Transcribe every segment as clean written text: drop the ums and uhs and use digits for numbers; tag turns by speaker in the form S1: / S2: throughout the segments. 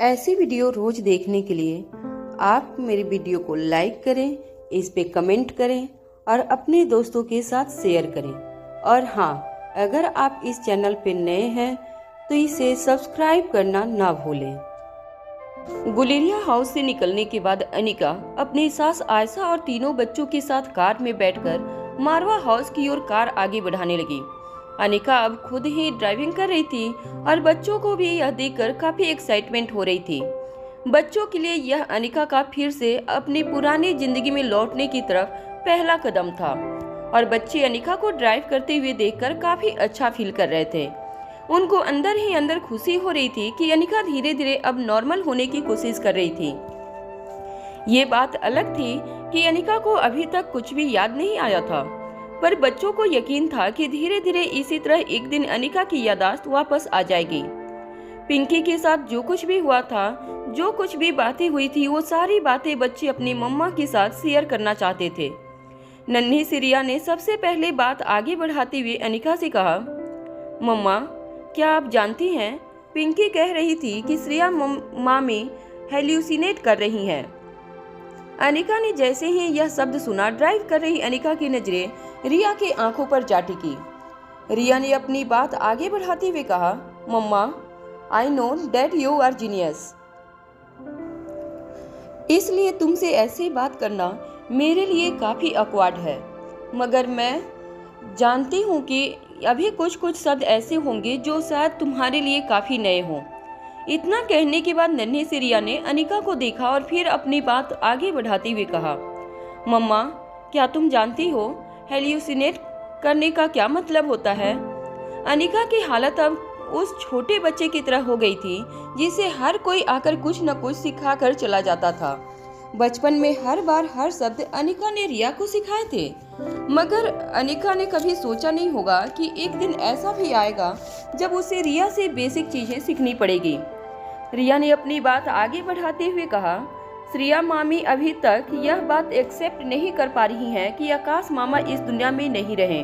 S1: ऐसी वीडियो रोज देखने के लिए आप मेरे वीडियो को लाइक करें, इस पे कमेंट करें और अपने दोस्तों के साथ शेयर करें। और हाँ, अगर आप इस चैनल पे नए हैं तो इसे सब्सक्राइब करना ना भूलें। गुलेरिया हाउस से निकलने के बाद अनिका अपनी सास आयशा और तीनों बच्चों के साथ कार में बैठकर मारवा हाउस की ओर कार आगे बढ़ाने लगी। अनिका अब खुद ही ड्राइविंग कर रही थी और बच्चों को भी यह देखकर काफी एक्साइटमेंट हो रही थी। बच्चों के लिए यह अनिका का फिर से अपनी पुरानी जिंदगी में लौटने की तरफ पहला कदम था और बच्चे अनिका को ड्राइव करते हुए देखकर काफी अच्छा फील कर रहे थे। उनको अंदर ही अंदर खुशी हो रही थी कि अनिका धीरे धीरे अब नॉर्मल होने की कोशिश कर रही थी। ये बात अलग थी कि अनिका को अभी तक कुछ भी याद नहीं आया था, पर बच्चों को यकीन था कि धीरे धीरे इसी तरह एक दिन अनिका की याददाश्त वापस आ जाएगी। पिंकी के साथ जो कुछ भी हुआ था, जो कुछ भी बातें हुई थी, वो सारी बातें बच्चे अपनी मम्मा के साथ शेयर करना चाहते थे। नन्ही सी रिया ने सबसे पहले बात आगे बढ़ाते हुए अनिका से कहा, मम्मा, क्या आप जानती हैं, पिंकी कह रही थी कि श्रेया मामी हेल्यूसिनेट कर रही हैं। अनिका ने जैसे ही यह शब्द सुना, ड्राइव कर रही अनिका की नजरें रिया के आंखों पर जा टिकी। रिया ने अपनी बात आगे बढ़ाते हुए कहा, mama, I know that you are genius, इसलिए तुमसे ऐसी बात करना मेरे लिए काफी ऑकवर्ड है, मगर मैं जानती हूँ कि अभी कुछ कुछ शब्द ऐसे होंगे जो शायद तुम्हारे लिए काफी नए हों। इतना कहने के बाद नन्ही सी रिया ने अनिका को देखा और फिर अपनी बात आगे बढ़ाते हुए कहा, मम्मा, क्या तुम जानती हो हेल्यूसिनेट करने का क्या मतलब होता है? अनिका की हालत अब उस छोटे बच्चे की तरह हो गई थी जिसे हर कोई आकर कुछ न कुछ सिखा कर चला जाता था। बचपन में हर बार हर शब्द अनिका ने रिया को सिखाए थे, मगर अनिका ने कभी सोचा नहीं होगा कि एक दिन ऐसा भी आएगा जब उसे रिया से बेसिक चीजें सीखनी पड़ेगी। रिया ने अपनी बात आगे बढ़ाते हुए कहा, श्रेया मामी अभी तक यह बात एक्सेप्ट नहीं कर पा रही हैं कि आकाश मामा इस दुनिया में नहीं रहे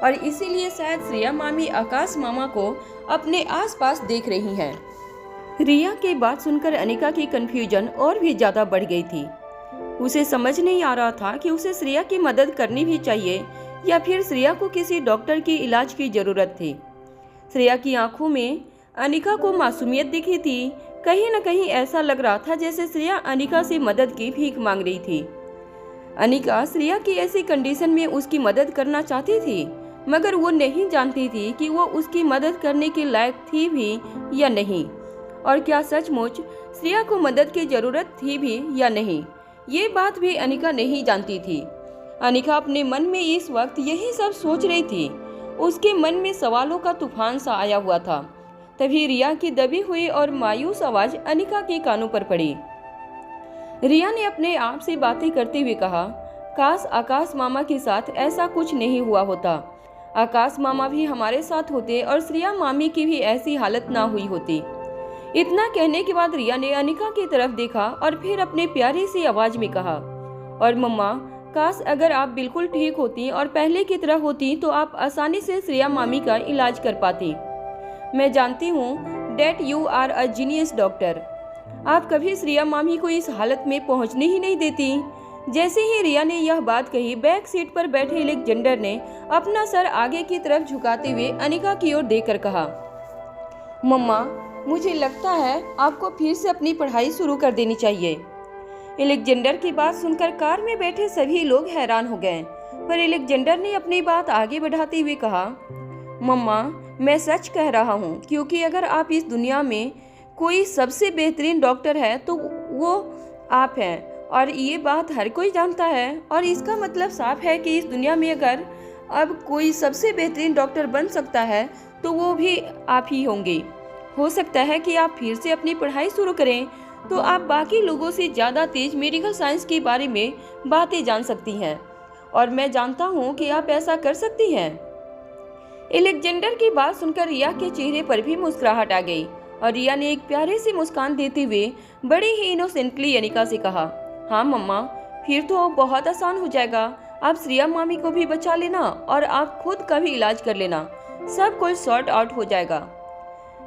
S1: और इसीलिए शायद श्रेया मामी आकाश मामा को अपने आसपास देख रही हैं। रिया की बात सुनकर अनिका की कंफ्यूजन और भी ज्यादा बढ़ गई थी। उसे समझ नहीं आ रहा था कि उसे श्रेया की मदद करनी भी चाहिए या फिर श्रेया को किसी डॉक्टर की इलाज की जरूरत थी। श्रेया की आंखों में अनिका को मासूमियत दिखी थी। कहीं न कहीं ऐसा लग रहा था जैसे श्रेया अनिका से मदद की भीख मांग रही थी। अनिका श्रेया की ऐसी कंडीशन में उसकी मदद करना चाहती थी, मगर वो नहीं जानती थी कि वो उसकी मदद करने के लायक थी भी या नहीं, और क्या सचमुच श्रेया को मदद की जरूरत थी भी या नहीं, ये बात भी अनिका नहीं जानती थी। अनिका अपने मन में इस वक्त यही सब सोच रही थी। उसके मन में सवालों का तूफान सा आया हुआ था। तभी रिया की दबी हुई और मायूस आवाज अनिका के कानों पर पड़ी। रिया ने अपने आप से बातें करते हुए कहा, काश आकाश मामा के साथ ऐसा कुछ नहीं हुआ होता। आकाश मामा भी हमारे साथ होते और श्रेया मामी की भी ऐसी हालत ना हुई होती। इतना कहने के बाद रिया ने अनिका की तरफ देखा और फिर अपने प्यारी सी आवाज में कहा, और मम्मा, काश अगर आप बिल्कुल ठीक होती और पहले की तरह होती तो आप आसानी से श्रेया मामी का इलाज कर पाती। मैं जानती हूँ that you are a genius doctor, आप कभी श्रेया मामी को इस हालत में पहुँचने ही नहीं देती। जैसे ही रिया ने यह बात कही, बैक सीट पर बैठे एलेक्जेंडर ने अपना सर आगे की तरफ झुकाते हुए अनिका की ओर देखकर कहा, मम्मा, मुझे लगता है आपको फिर से अपनी पढ़ाई शुरू कर देनी चाहिए। एलेक्जेंडर की बात सुनकर कार में बैठे सभी लोग हैरान हो गए, पर एलेक्जेंडर ने अपनी बात आगे बढ़ाते हुए कहा, मम्मा, मैं सच कह रहा हूँ, क्योंकि अगर आप इस दुनिया में कोई सबसे बेहतरीन डॉक्टर है तो वो आप हैं, और ये बात हर कोई जानता है। और इसका मतलब साफ है कि इस दुनिया में अगर अब कोई सबसे बेहतरीन डॉक्टर बन सकता है तो वो भी आप ही होंगे। हो सकता है कि आप फिर से अपनी पढ़ाई शुरू करें तो आप बाकी लोगों से ज़्यादा तेज मेडिकल साइंस के बारे में बातें जान सकती हैं, और मैं जानता हूँ कि आप ऐसा कर सकती हैं। एलेक्जेंडर की बात सुनकर रिया के चेहरे पर भी मुस्कुराहट आ गई और रिया ने एक प्यारे सी मुस्कान देते हुए बड़े ही इनोसेंटली अनिका से कहा, हाँ मम्मा, फिर तो बहुत आसान हो जाएगा। आप श्रेया मामी को भी बचा लेना और आप खुद का भी इलाज कर लेना, सब कुछ सॉर्ट आउट हो जाएगा।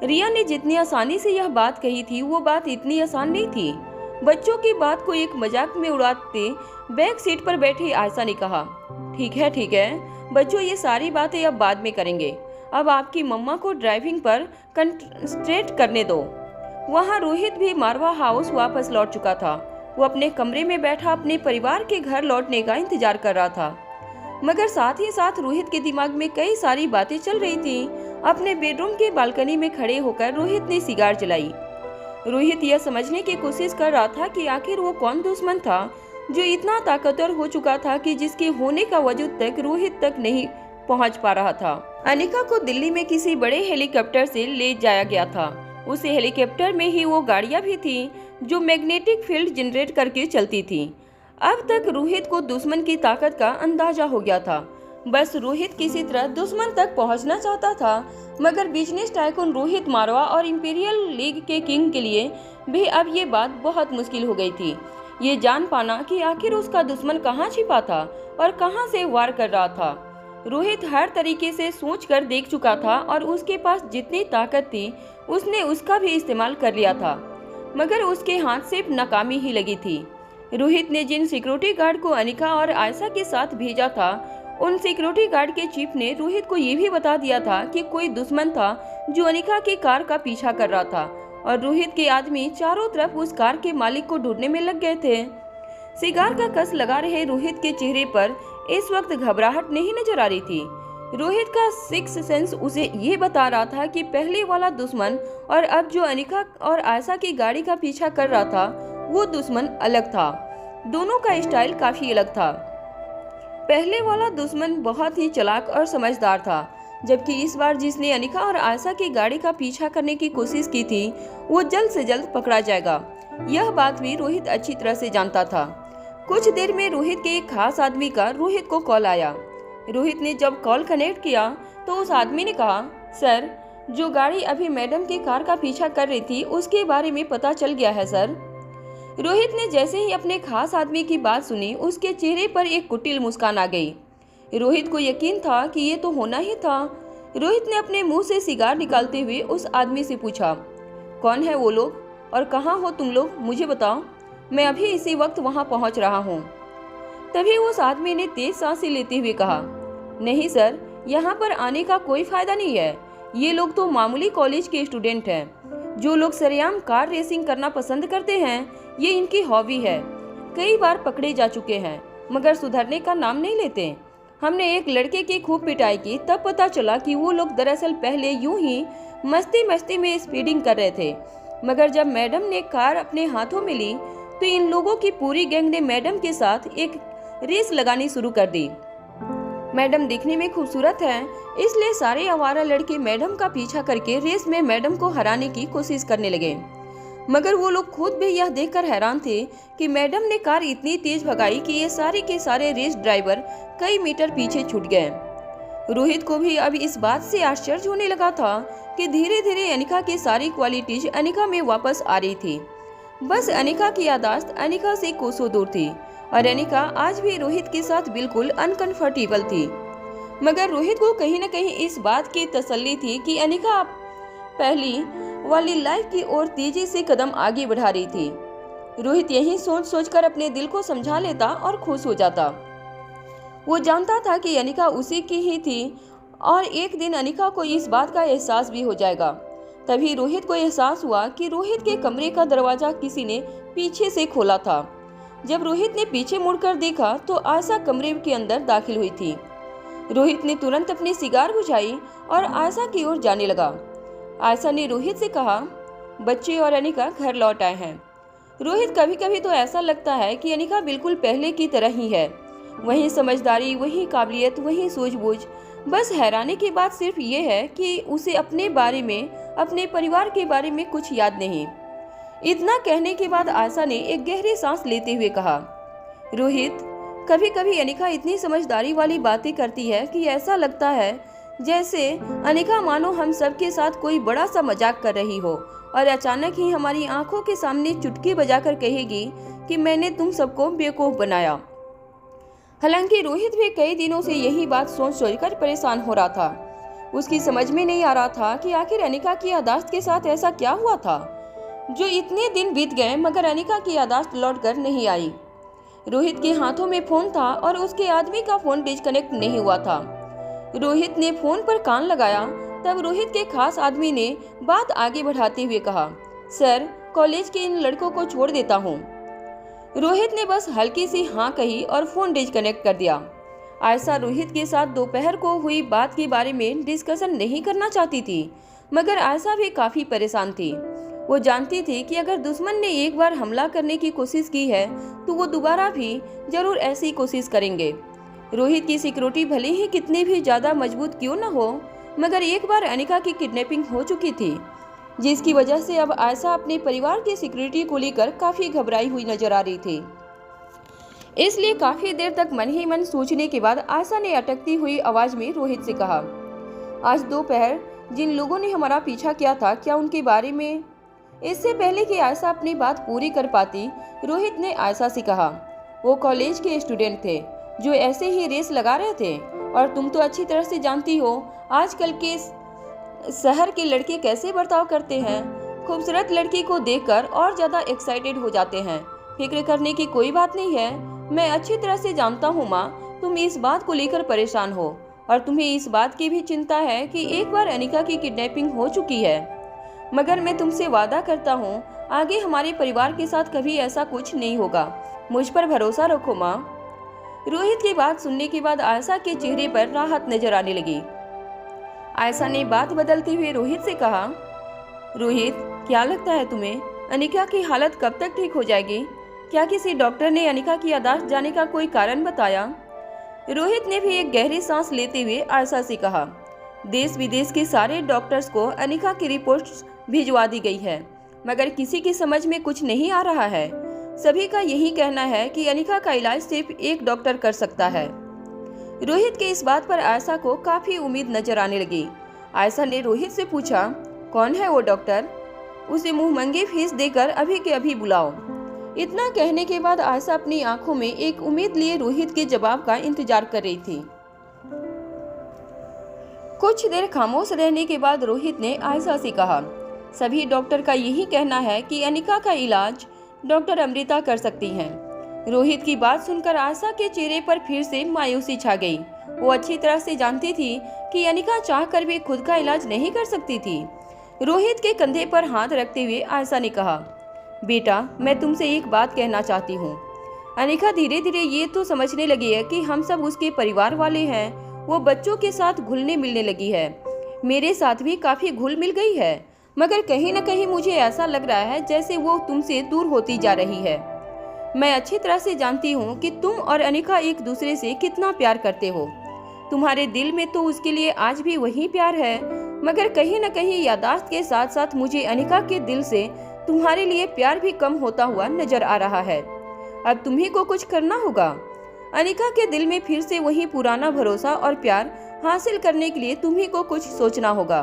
S1: रिया ने जितनी आसानी से यह बात कही थी वो बात इतनी आसान नहीं थी। बच्चों की बात को एक मजाक में उड़ाते बैक सीट पर बैठी आयशा ने कहा, ठीक है बच्चों, ये सारी बातें अब बाद में करेंगे। अब आपकी मम्मा को ड्राइविंग पर कंसंट्रेट करने दो। वहाँ रोहित भी मारवा हाउस वापस लौट चुका था। वो अपने कमरे में बैठा अपने परिवार के घर लौटने का इंतजार कर रहा था, मगर साथ ही साथ रोहित के दिमाग में कई सारी बातें चल रही थी। अपने बेडरूम के बालकनी में खड़े होकर रोहित ने सिगार जलाई। रोहित यह समझने की कोशिश कर रहा था कि आखिर वो कौन दुश्मन था जो इतना ताकतवर हो चुका था कि जिसके होने का वजूद तक रोहित तक नहीं पहुंच पा रहा था। अनिका को दिल्ली में किसी बड़े हेलीकॉप्टर से ले जाया गया था। उस हेलीकॉप्टर में ही वो गाड़ियां भी थी जो मैग्नेटिक फील्ड जनरेट करके चलती थी। अब तक रोहित को दुश्मन की ताकत का अंदाजा हो गया था। बस रोहित किसी तरह दुश्मन तक पहुंचना चाहता था, मगर बिजनेस टाइकून रोहित मारवा और इंपीरियल लीग के किंग के लिए भी अब ये बात बहुत मुश्किल हो गई थी। ये जान पाना कि आखिर उसका दुश्मन कहाँ छिपा था और कहाँ से वार कर रहा था। रोहित हर तरीके से सोचकर देख चुका था और उसके पास जितनी ताकत थी उसने उसका भी इस्तेमाल कर लिया था, मगर उसके हाथ से नाकामी ही लगी थी। रोहित ने जिन सिक्योरिटी गार्ड को अनिका और आयशा के साथ भेजा था, उन सिक्योरिटी गार्ड के चीफ ने रोहित को ये भी बता दिया था कि कोई दुश्मन था जो अनिका की कार का पीछा कर रहा था और रोहित के आदमी चारों तरफ उस कार के मालिक को ढूंढने में लग गए थे। सिगार का कस लगा रहे रोहित के चेहरे पर इस वक्त घबराहट नहीं नजर आ रही थी। रोहित का सिक्स सेंस उसे ये बता रहा था कि पहले वाला दुश्मन और अब जो अनिका और आयशा की गाड़ी का पीछा कर रहा था वो दुश्मन अलग था। दोनों का स्टाइल काफी अलग था। पहले वाला दुश्मन बहुत ही चालाक और समझदार था, जबकि इस बार जिसने अनिका और आयशा की गाड़ी का पीछा करने की कोशिश की थी वो जल्द से जल्द पकड़ा जाएगा। यह बात भी रोहित अच्छी तरह से जानता था। कुछ देर में रोहित के एक खास आदमी का रोहित को कॉल आया। रोहित ने जब कॉल कनेक्ट किया तो उस आदमी ने कहा, सर, जो गाड़ी अभी मैडम की कार का पीछा कर रही थी उसके बारे में पता चल गया है सर। रोहित ने जैसे ही अपने खास आदमी की बात सुनी उसके चेहरे पर एक कुटिल मुस्कान आ गई। रोहित को यकीन था कि ये तो होना ही था। रोहित ने अपने मुंह से सिगार निकालते हुए उस आदमी से पूछा, कौन है वो लोग और कहाँ हो तुम लोग, मुझे बताओ, मैं अभी इसी वक्त वहाँ पहुँच रहा हूँ। तभी उस आदमी ने तेज सांसें लेते हुए कहा, नहीं सर, यहाँ पर आने का कोई फायदा नहीं है। ये लोग तो मामूली कॉलेज के स्टूडेंट हैं। जो लोग सरेआम कार रेसिंग करना पसंद करते हैं, ये इनकी हॉबी है। कई बार पकड़े जा चुके हैं मगर सुधरने का नाम नहीं लेते। हमने एक लड़के की खूब पिटाई की, तब पता चला कि वो लोग दरअसल पहले यूं ही मस्ती मस्ती में स्पीडिंग कर रहे थे, मगर जब मैडम ने कार अपने हाथों में ली तो इन लोगों की पूरी गैंग ने मैडम के साथ एक रेस लगानी शुरू कर दी। मैडम दिखने में खूबसूरत है, इसलिए सारे आवारा लड़के मैडम का पीछा करके रेस में मैडम को हराने की कोशिश करने लगे, मगर वो लोग खुद भी यह देखकर हैरान थे कि मैडम ने कार इतनी तेज भगाई कि ये सारे के सारे रेस ड्राइवर कई मीटर पीछे छूट गए। रोहित को भी अब इस बात से आश्चर्य होने लगा था कि धीरे धीरे अनिका की सारी क्वालिटीज अनिका में वापस आ रही थी। बस अनिका की यादाश्त अनिका से कोसों दूर थी और अनिका आज भी रोहित के साथ बिल्कुल अनकंफर्टेबल थी। मगर रोहित को कहीं न कहीं इस बात की तसल्ली थी कि अनिका पहली वाली लाइफ की ओर तेजी से कदम आगे बढ़ा रही थी। रोहित यही सोच सोचकर अपने दिल को समझा लेता और खुश हो जाता। वो जानता था कि अनिका उसी की ही थी और एक दिन अनिका को इस बात का एहसास भी हो जाएगा। तभी रोहित को एहसास हुआ कि रोहित के कमरे का दरवाजा किसी ने पीछे से खोला था। जब रोहित ने पीछे मुड़कर देखा तो आयशा कमरे के अंदर दाखिल हुई थी। रोहित ने तुरंत अपनी सिगार बुझाई और आयशा की ओर जाने लगा। आयशा ने रोहित से कहा, बच्चे और अनिका घर लौट आए हैं। रोहित, कभी कभी तो ऐसा लगता है कि अनिका बिल्कुल पहले की तरह ही है, वही समझदारी, वही काबिलियत, वही सूझबूझ। बस हैरानी की बात सिर्फ ये है कि उसे अपने बारे में, अपने परिवार के बारे में कुछ याद नहीं। इतना कहने के बाद आयशा ने एक गहरी सांस लेते हुए कहा, रोहित, कभी कभी अनिका इतनी समझदारी वाली बातें करती है कि ऐसा लगता है जैसे अनिका मानो हम सबके साथ कोई बड़ा सा मजाक कर रही हो और अचानक ही हमारी आंखों के सामने चुटकी बजाकर कहेगी कि मैंने तुम सबको बेवकूफ बनाया। हालांकि रोहित भी कई दिनों से यही बात सोच सोचकर परेशान हो रहा था। उसकी समझ में नहीं आ रहा था कि आखिर अनिका की याददाश्त के साथ ऐसा क्या हुआ था जो इतने दिन बीत गए मगर अनिका की याददाश्त लौट कर नहीं आई। रोहित के हाथों में फोन था और उसके आदमी का फोन डिस्कनेक्ट नहीं हुआ था। रोहित ने फोन पर कान लगाया, तब रोहित के खास आदमी ने बात आगे बढ़ाते हुए कहा, सर, कॉलेज के इन लड़कों को छोड़ देता हूँ। रोहित ने बस हल्की सी हाँ कही और फोन डिस्कनेक्ट कर दिया। आयशा रोहित के साथ दोपहर को हुई बात के बारे में डिस्कशन नहीं करना चाहती थी, मगर आयशा भी काफी परेशान थी। वो जानती थी कि अगर दुश्मन ने एक बार हमला करने की कोशिश की है तो वो दोबारा भी जरूर ऐसी कोशिश करेंगे। रोहित की सिक्योरिटी भले ही कितनी भी ज्यादा मजबूत क्यों न हो, मगर एक बार अनिका की किडनैपिंग हो चुकी थी, जिसकी वजह से अब आयशा अपने परिवार की सिक्योरिटी को लेकर काफी घबराई हुई नजर आ रही थी। इसलिए काफी देर तक मन ही मन सोचने के बाद आयशा ने अटकती हुई आवाज में रोहित से कहा, आज दोपहर जिन लोगों ने हमारा पीछा किया था, क्या उनके बारे में? इससे पहले कि आयशा अपनी बात पूरी कर पाती, रोहित ने आयशा से कहा, वो कॉलेज के स्टूडेंट थे जो ऐसे ही रेस लगा रहे थे, और तुम तो अच्छी तरह से जानती हो आजकल के शहर के लड़के कैसे बर्ताव करते हैं। खूबसूरत लड़की को देखकर और ज्यादा एक्साइटेड हो जाते हैं। फिक्र करने की कोई बात नहीं है। मैं अच्छी तरह से जानता हूँ माँ, तुम इस बात को लेकर परेशान हो और तुम्हें इस बात की भी चिंता है कि एक बार अनिका की किडनैपिंग हो चुकी है, मगर मैं तुमसे वादा करता हूँ आगे हमारे परिवार के साथ कभी ऐसा कुछ नहीं होगा। मुझ पर भरोसा रखो माँ। रोहित की बात सुनने के बाद आयशा के चेहरे पर राहत नजर आने लगी। आयशा ने बात बदलते हुए रोहित से कहा, रोहित, क्या लगता है तुम्हें अनिका की हालत कब तक ठीक हो जाएगी? क्या किसी डॉक्टर ने अनिका की याददाश्त जाने का कोई कारण बताया? रोहित ने भी एक गहरी सांस लेते हुए आयशा से कहा, देश विदेश के सारे डॉक्टर्स को अनिका की रिपोर्ट्स भिजवा दी गई है, मगर किसी की समझ में कुछ नहीं आ रहा है। सभी का यही कहना है कि अनिका का इलाज सिर्फ एक डॉक्टर कर सकता है। रोहित के इस बात पर आयशा को काफी उम्मीद नजर आने लगी। आयशा ने रोहित से पूछा, कौन है वो डॉक्टर? उसे मुंह मंगी फीस देकर अभी के अभी बुलाओ। इतना कहने के बाद आयशा अपनी आंखों में एक उम्मीद लिए रोहित के जवाब का इंतजार कर रही थी। कुछ देर खामोश रहने के बाद रोहित ने आयशा से कहा, सभी डॉक्टर का यही कहना है कि अनिका का इलाज डॉक्टर अमृता कर सकती हैं। रोहित की बात सुनकर आयशा के चेहरे पर फिर से मायूसी छा गई। वो अच्छी तरह से जानती थी कि अनिका चाहकर भी खुद का इलाज नहीं कर सकती थी। रोहित के कंधे पर हाथ रखते हुए आयशा ने कहा, बेटा, मैं तुमसे एक बात कहना चाहती हूँ। अनिका धीरे धीरे ये तो समझने लगी है कि हम सब उसके परिवार वाले हैं। वो बच्चों के साथ घुलने मिलने लगी है। मेरे साथ भी काफी घुल मिल गई है, मगर कहीं न कहीं मुझे ऐसा लग रहा है जैसे वो तुमसे दूर होती जा रही है। मैं अच्छी तरह से जानती हूँ कि तुम और अनिका एक दूसरे से कितना प्यार करते हो। तुम्हारे दिल में तो उसके लिए आज भी वही प्यार है, मगर कहीं न कहीं याददाश्त के साथ साथ मुझे अनिका के दिल से तुम्हारे लिए प्यार भी कम होता हुआ नजर आ रहा है। अब तुम्ही को कुछ करना होगा। अनिका के दिल में फिर से वही पुराना भरोसा और प्यार हासिल करने के लिए तुम्ही को कुछ सोचना होगा।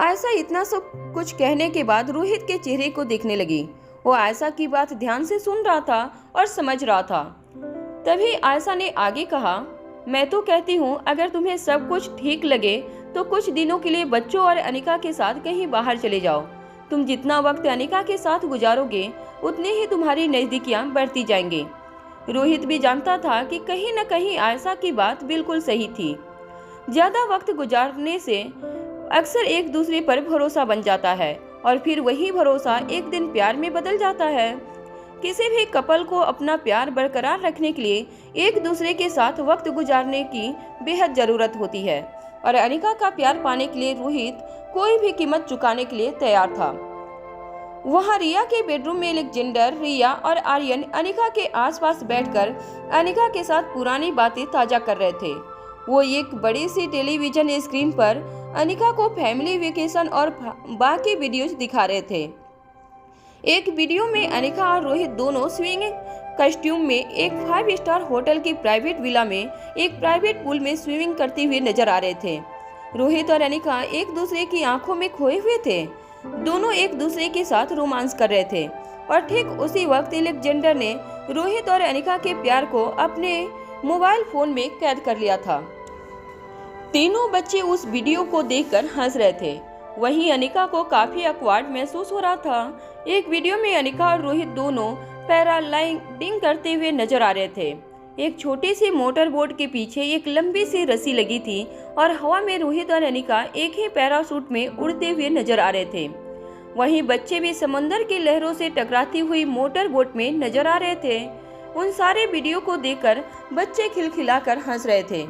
S1: आयशा इतना सब कुछ कहने के बाद रोहित के चेहरे को देखने लगी। वो आयशा की बात ध्यान से सुन रहा था और समझ रहा था। तभी आयशा ने आगे कहा, मैं तो कहती हूँ अगर तुम्हें सब कुछ ठीक लगे तो कुछ दिनों के लिए बच्चों और अनिका के साथ कहीं बाहर चले जाओ। तुम जितना वक्त अनिका के साथ गुजारोगे उतने ही तुम्हारी नजदीकियां बढ़ती जाएंगी। रोहित भी जानता था कि कहीं न कहीं आयशा की बात बिल्कुल सही थी। ज्यादा वक्त गुजारने से अक्सर एक दूसरे पर भरोसा बन जाता है और फिर वही भरोसा एक दिन प्यार में बदल जाता है। किसी भी कपल को अपना प्यार बरकरार रखने के लिए एक दूसरे के साथ वक्त गुजारने की बेहद जरूरत होती है, और अनिका का प्यार पाने के लिए रोहित कोई भी कीमत चुकाने के लिए तैयार था। वहां रिया के बेडरूम में अलेक्जेंडर, रिया और आर्यन अनिका के आसपास बैठकर अनिका के साथ पुरानी बातें ताजा कर रहे थे। वो एक बड़ी सी टेलीविजन स्क्रीन पर अनिका को फैमिली वेकेशन और बाकी वीडियोज दिखा रहे थे। एक वीडियो में अनिका और रोहित दोनों स्विमिंग कॉस्ट्यूम में एक 5 स्टार होटल की प्राइवेट विला में एक प्राइवेट पूल में स्विमिंग करते हुए नजर आ रहे थे। रोहित और अनिका एक दूसरे की आंखों में खोए हुए थे। दोनों एक दूसरे के साथ रोमांस कर रहे थे, और ठीक उसी वक्त अलेक्जेंडर ने रोहित और अनिका के प्यार को अपने मोबाइल फोन में कैद कर लिया था। तीनों बच्चे उस वीडियो को देखकर हंस रहे थे। वहीं अनिका को काफी ऑकवर्ड महसूस हो रहा था। एक वीडियो में अनिका और रोहित दोनों पैराग्लाइडिंग करते हुए नजर आ रहे थे। एक छोटी सी मोटर बोट के पीछे एक लंबी सी रस्सी लगी थी और हवा में रोहित और अनिका एक ही पैराशूट में उड़ते हुए नजर आ रहे थे। वहीं बच्चे भी समंदर की लहरों से टकराती हुई मोटर बोट में नजर आ रहे थे। उन सारे वीडियो को देखकर बच्चे खिलखिलाकर हंस रहे थे।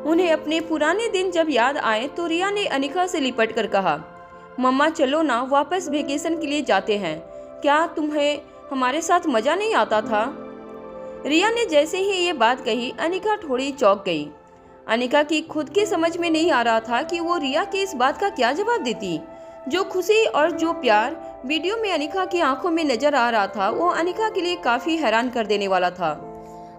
S1: उन्हें अपने पुराने दिन जब याद आए तो रिया ने अनिका से लिपट कर कहा, मम्मा चलो ना, वापस वेकेशन के लिए जाते हैं। क्या तुम्हें हमारे साथ मजा नहीं आता था? रिया ने जैसे ही ये बात कही अनिका थोड़ी चौंक गई। अनिका की खुद की समझ में नहीं आ रहा था कि वो रिया की इस बात का क्या जवाब देती। जो खुशी और जो प्यार वीडियो में अनिका की आंखों में नजर आ रहा था वो अनिका के लिए काफी हैरान कर देने वाला था।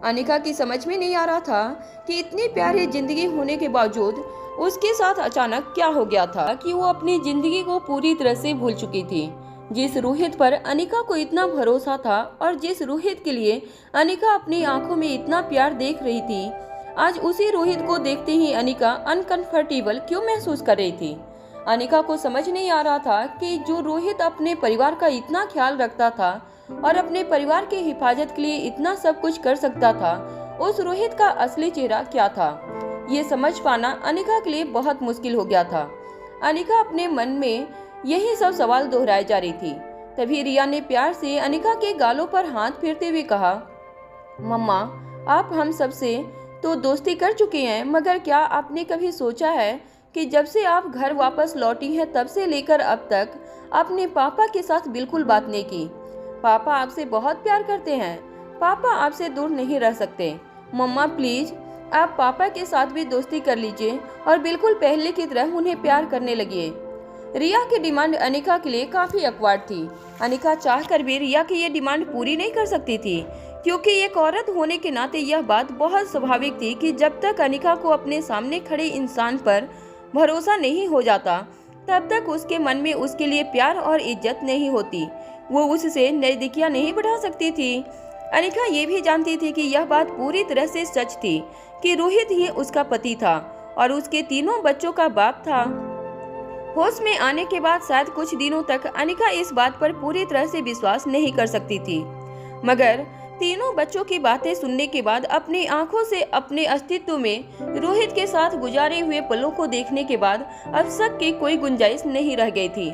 S1: अनिका की समझ में नहीं आ रहा था कि इतनी प्यारी जिंदगी होने के बावजूद उसके साथ अचानक क्या हो गया था कि वो अपनी जिंदगी को पूरी तरह से भूल चुकी थी। जिस रोहित पर अनिका को इतना भरोसा था और जिस रोहित के लिए अनिका अपनी आंखों में इतना प्यार देख रही थी, आज उसी रोहित को देखते ही अनिका अनकंफर्टेबल क्यों महसूस कर रही थी। अनिका को समझ नहीं आ रहा था कि जो रोहित अपने परिवार का इतना ख्याल रखता था और अपने परिवार की हिफाजत के लिए इतना सब कुछ कर सकता था, उस रोहित का असली चेहरा क्या था। ये समझ पाना अनिका के लिए बहुत मुश्किल हो गया था। अनिका अपने मन में यही सब सवाल दोहराए जा रही थी। तभी रिया ने प्यार से अनिका के गालों पर हाथ फेरते हुए कहा, मम्मा आप हम सबसे तो दोस्ती कर चुके हैं, मगर क्या आपने कभी सोचा है कि जब से आप घर वापस लौटी हैं तब से लेकर अब तक आपने पापा के साथ बिल्कुल बात नहीं की। पापा आपसे बहुत प्यार करते हैं, पापा आपसे दूर नहीं रह सकते। मम्मा प्लीज आप पापा के साथ भी दोस्ती कर लीजिए और बिल्कुल पहले की तरह उन्हें प्यार करने लगिए। रिया की डिमांड अनिका के लिए काफी अकवर्ड थी। अनिका चाहकर भी रिया की ये डिमांड पूरी नहीं कर सकती थी, क्योंकि एक औरत होने के नाते यह बात बहुत स्वाभाविक थी कि जब तक अनिका को अपने सामने खड़े इंसान पर भरोसा नहीं हो जाता तब तक उसके मन में उसके लिए प्यार और इज्जत नहीं होती। वो उससे नजदीकियां नहीं बढ़ा सकती थी। अनिका ये भी जानती थी कि यह बात पूरी तरह से सच थी कि रोहित ही उसका पति था और उसके तीनों बच्चों का बाप था। होश में आने के बाद शायद कुछ दिनों तक अनिका इस बात पर पूरी तरह से विश्वास नहीं कर सकती थी, मगर तीनों बच्चों की बातें सुनने के बाद अपनी आंखों से अपने अस्तित्व में रोहित के साथ गुजारे हुए पलों को देखने के बाद अब शक की कोई गुंजाइश नहीं रह गई थी।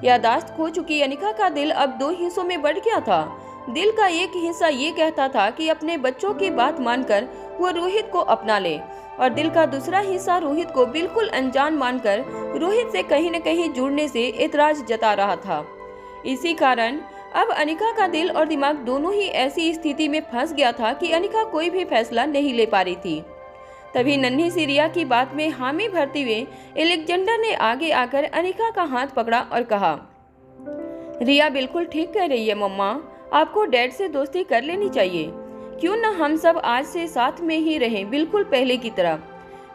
S1: याददाश्त खो चुकी अनिका का दिल अब दो हिस्सों में बढ़ गया था। दिल का एक हिस्सा ये कहता था कि अपने बच्चों की बात मानकर वो रोहित को अपना ले, और दिल का दूसरा हिस्सा रोहित को बिल्कुल अनजान मानकर रोहित से कहीं न कहीं जुड़ने से एतराज जता रहा था। इसी कारण अब अनिका का दिल और दिमाग दोनों ही ऐसी स्थिति में फंस गया था कि अनिका कोई भी फैसला नहीं ले पा रही थी। तभी नन्ही सी रिया की बात में हामी भरते हुए एलेक्जेंडर ने आगे आकर अनिका का हाथ पकड़ा और कहा, रिया बिल्कुल ठीक कह रही है मम्मा, आपको डैड से दोस्ती कर लेनी चाहिए। क्यों न हम सब आज से साथ में ही रहें, बिल्कुल पहले की तरह।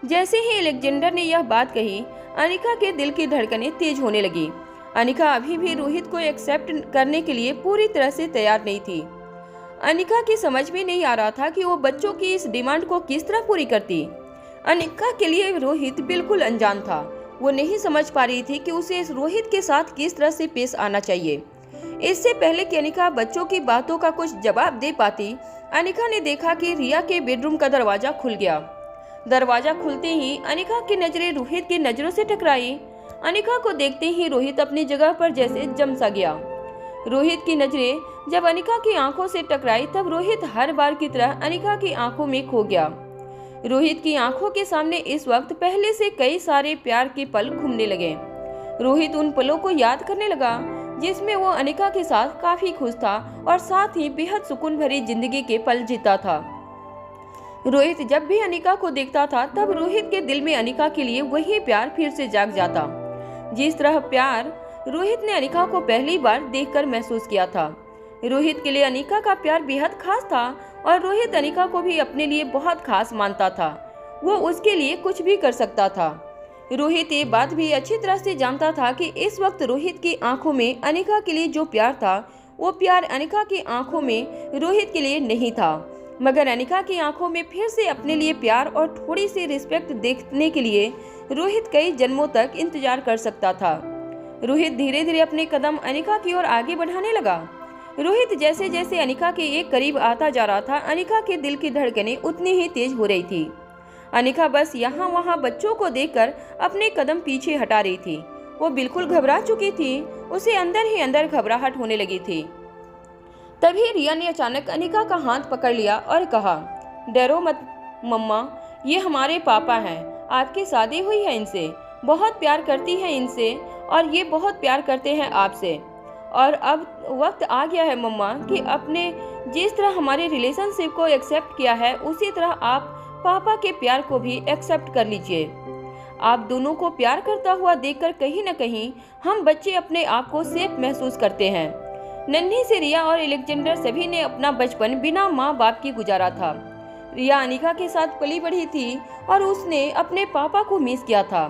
S1: जैसे ही एलेक्जेंडर ने यह बात कही अनिका के दिल की धड़कनें तेज होने लगी। अनिका अभी भी रोहित को एक्सेप्ट करने के लिए पूरी तरह से तैयार नहीं थी। अनिका की समझ में नहीं आ रहा था कि वो बच्चों की इस डिमांड को किस तरह पूरी करती। अनिका के लिए रोहित बिल्कुल अनजान था। वो नहीं समझ पा रही थी कि उसे इस रोहित के साथ किस तरह से पेश आना चाहिए। इससे पहले कि अनिका बच्चों की बातों का कुछ जवाब दे पाती, अनिका ने देखा कि रिया के बेडरूम का दरवाजा खुल गया। दरवाजा खुलते ही अनिका की नजरें रोहित की नजरों से टकराई। अनिका को देखते ही रोहित अपनी जगह पर जैसे जम सा गया। रोहित की नजरें जब अनिका की आंखों से टकराई तब रोहित हर बार की तरह अनिका की आंखों में खो गया। रोहित की आंखों के सामने इस वक्त पहले से कई सारे प्यार के पल घूमने लगे। रोहित उन पलों को याद करने लगा जिसमें वो अनिका के साथ काफी खुश था और साथ ही बेहद सुकून भरी जिंदगी के पल जीता था। रोहित जब भी अनिका को देखता था तब रोहित के दिल में अनिका के लिए वही प्यार फिर से जाग जाता, जिस तरह प्यार रोहित ने अनिका को पहली बार देखकर महसूस किया था। रोहित के लिए अनिका का प्यार बेहद खास था और रोहित अनिका को भी अपने लिए बहुत खास मानता था। वो उसके लिए कुछ भी कर सकता था। रोहित ये बात भी अच्छी तरह से जानता था कि इस वक्त रोहित की आंखों में अनिका के लिए जो प्यार था वो प्यार अनिका की आंखों में रोहित के लिए नहीं था। मगर अनिका की आंखों में फिर से अपने लिए प्यार और थोड़ी सी रिस्पेक्ट देखने के लिए रोहित कई जन्मों तक इंतजार कर सकता था। रोहित धीरे धीरे अपने कदम अनिका की ओर आगे बढ़ाने लगा। रोहित जैसे जैसे अनिका के एक करीब आता जा रहा था, अनिका के दिल की धड़कनें उतनी ही तेज हो रही थी। अनिका बस यहाँ वहाँ बच्चों को देखकर अपने कदम पीछे हटा रही थी। वो बिल्कुल घबरा चुकी थी। उसे अंदर ही अंदर घबराहट होने लगी थी। तभी रिया ने अचानक अनिका का हाथ पकड़ लिया और कहा, डरो मत मम्मा, ये हमारे पापा हैं। आपकी शादी हुई है इनसे, बहुत प्यार करती है इनसे और ये बहुत प्यार करते हैं आपसे। और अब वक्त आ गया है मम्मा कि अपने जिस तरह हमारे रिलेशनशिप को एक्सेप्ट किया है, उसी तरह आप पापा के प्यार को भी एक्सेप्ट कर लीजिए। आप दोनों को प्यार करता हुआ देखकर कहीं न कहीं हम बच्चे अपने आप को सेफ महसूस करते हैं। नन्ही से रिया और अलेक्जेंडर सभी ने अपना बचपन बिना माँ बाप के गुजारा था। रिया अनिका के साथ पली बढ़ी थी और उसने अपने पापा को मिस किया था।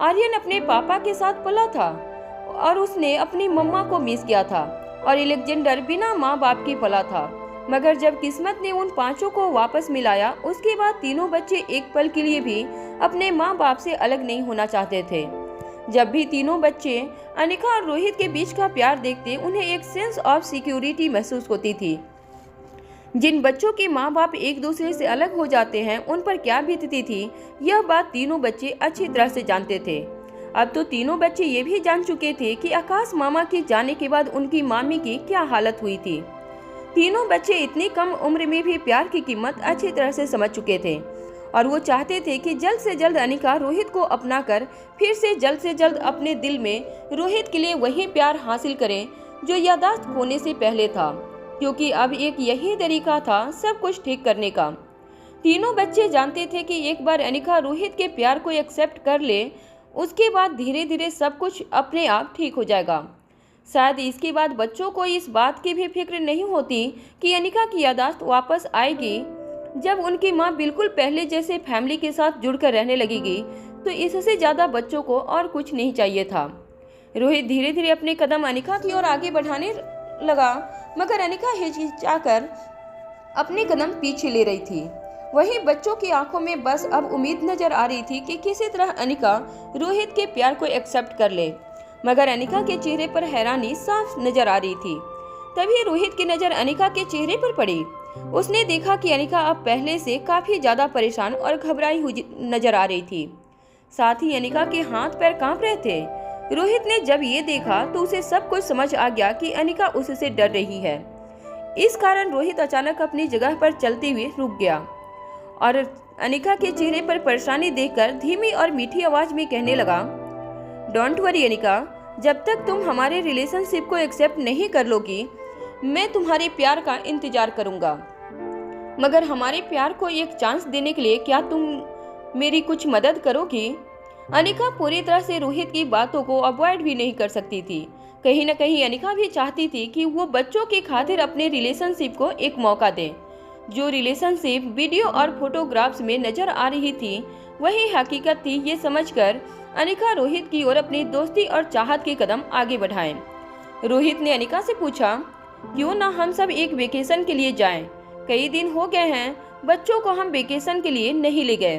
S1: आर्यन अपने पापा के साथ पला था और उसने अपनी मम्मा को मिस किया था। और अलेक्जेंडर बिना माँ बाप के पला था। मगर जब किस्मत ने उन पांचों को वापस मिलाया, उसके बाद तीनों बच्चे एक पल के लिए भी अपने माँ बाप से अलग नहीं होना चाहते थे। जब भी तीनों बच्चे अनिका और रोहित के बीच का प्यार देखते, उन्हें एक सेंस ऑफ सिक्योरिटी महसूस होती थी। जिन बच्चों के माँ बाप एक दूसरे से अलग हो जाते हैं, उन पर क्या बीतती थी, यह बात तीनों बच्चे अच्छी तरह से जानते थे। अब तो तीनों बच्चे ये भी जान चुके थे कि आकाश मामा के जाने के बाद उनकी मामी की क्या हालत हुई थी। तीनों बच्चे इतनी कम उम्र में भी प्यार की कीमत अच्छी तरह से समझ चुके थे और वो चाहते थे कि जल्द से जल्द अनिका रोहित को अपना कर फिर से जल्द अपने दिल में रोहित के लिए वही प्यार हासिल करें जो याददाश्त खोने से पहले था, क्योंकि अब एक यही तरीका था सब कुछ ठीक करने का। तीनों बच्चे जानते थे कि एक बार अनिका रोहित के प्यार को एक्सेप्ट कर ले, उसके बाद धीरे धीरे सब कुछ अपने आप ठीक हो जाएगा। शायद इसके बाद बच्चों को इस बात की भी फिक्र नहीं होती कि अनिका की याददाश्त वापस आएगी। जब उनकी माँ बिल्कुल पहले जैसे फैमिली के साथ जुड़कर रहने लगेगी, तो इससे ज़्यादा बच्चों को और कुछ नहीं चाहिए था। रोहित धीरे धीरे अपने कदम अनिका की ओर आगे बढ़ाने लगा, मगर अनिका हिचकिचाकर अपने कदम पीछे ले रही थी। वहीं बच्चों की आंखों में बस अब उम्मीद नजर आ रही थी कि किसी तरह अनिका रोहित के प्यार को एक्सेप्ट कर ले। मगर अनिका के चेहरे पर हैरानी साफ नजर आ रही थी। तभी रोहित की नजर अनिका के चेहरे पर पड़ी। उसने देखा कि अनिका अब पहले से काफी ज्यादा परेशान और घबराई हुई नजर आ रही थी। साथ ही अनिका के हाथ पैर कांप रहे थे। रोहित ने जब ये देखा तो उसे सब कुछ समझ आ गया कि अनिका उससे डर रही है। इस कारण रोहित अचानक अपनी जगह पर चलते हुए रुक गया और अनिका के चेहरे पर परेशानी देखकर धीमी और मीठी आवाज में कहने लगा, डोंट वरी अनिका, जब तक तुम हमारे रिलेशनशिप को एक्सेप्ट नहीं कर लोगी, मैं तुम्हारे प्यार का इंतजार करूंगा। मगर हमारे प्यार को एक चांस देने के लिए क्या तुम मेरी कुछ मदद करोगी? अनिका पूरी तरह से रोहित की बातों को अवॉइड भी नहीं कर सकती थी। कहीं न कहीं अनिका भी चाहती थी कि वो बच्चों की खातिर अपने रिलेशनशिप को एक मौका दे। जो रिलेशनशिप वीडियो और फोटोग्राफ्स में नजर आ रही थी, वही हकीकत थी। ये समझकर अनिका रोहित की ओर अपनी दोस्ती और चाहत के कदम आगे बढ़ाएं। रोहित ने अनिका से पूछा, क्यों ना हम सब एक वेकेशन के लिए जाएं? कई दिन हो गए हैं बच्चों को हम वेकेशन के लिए नहीं ले गए।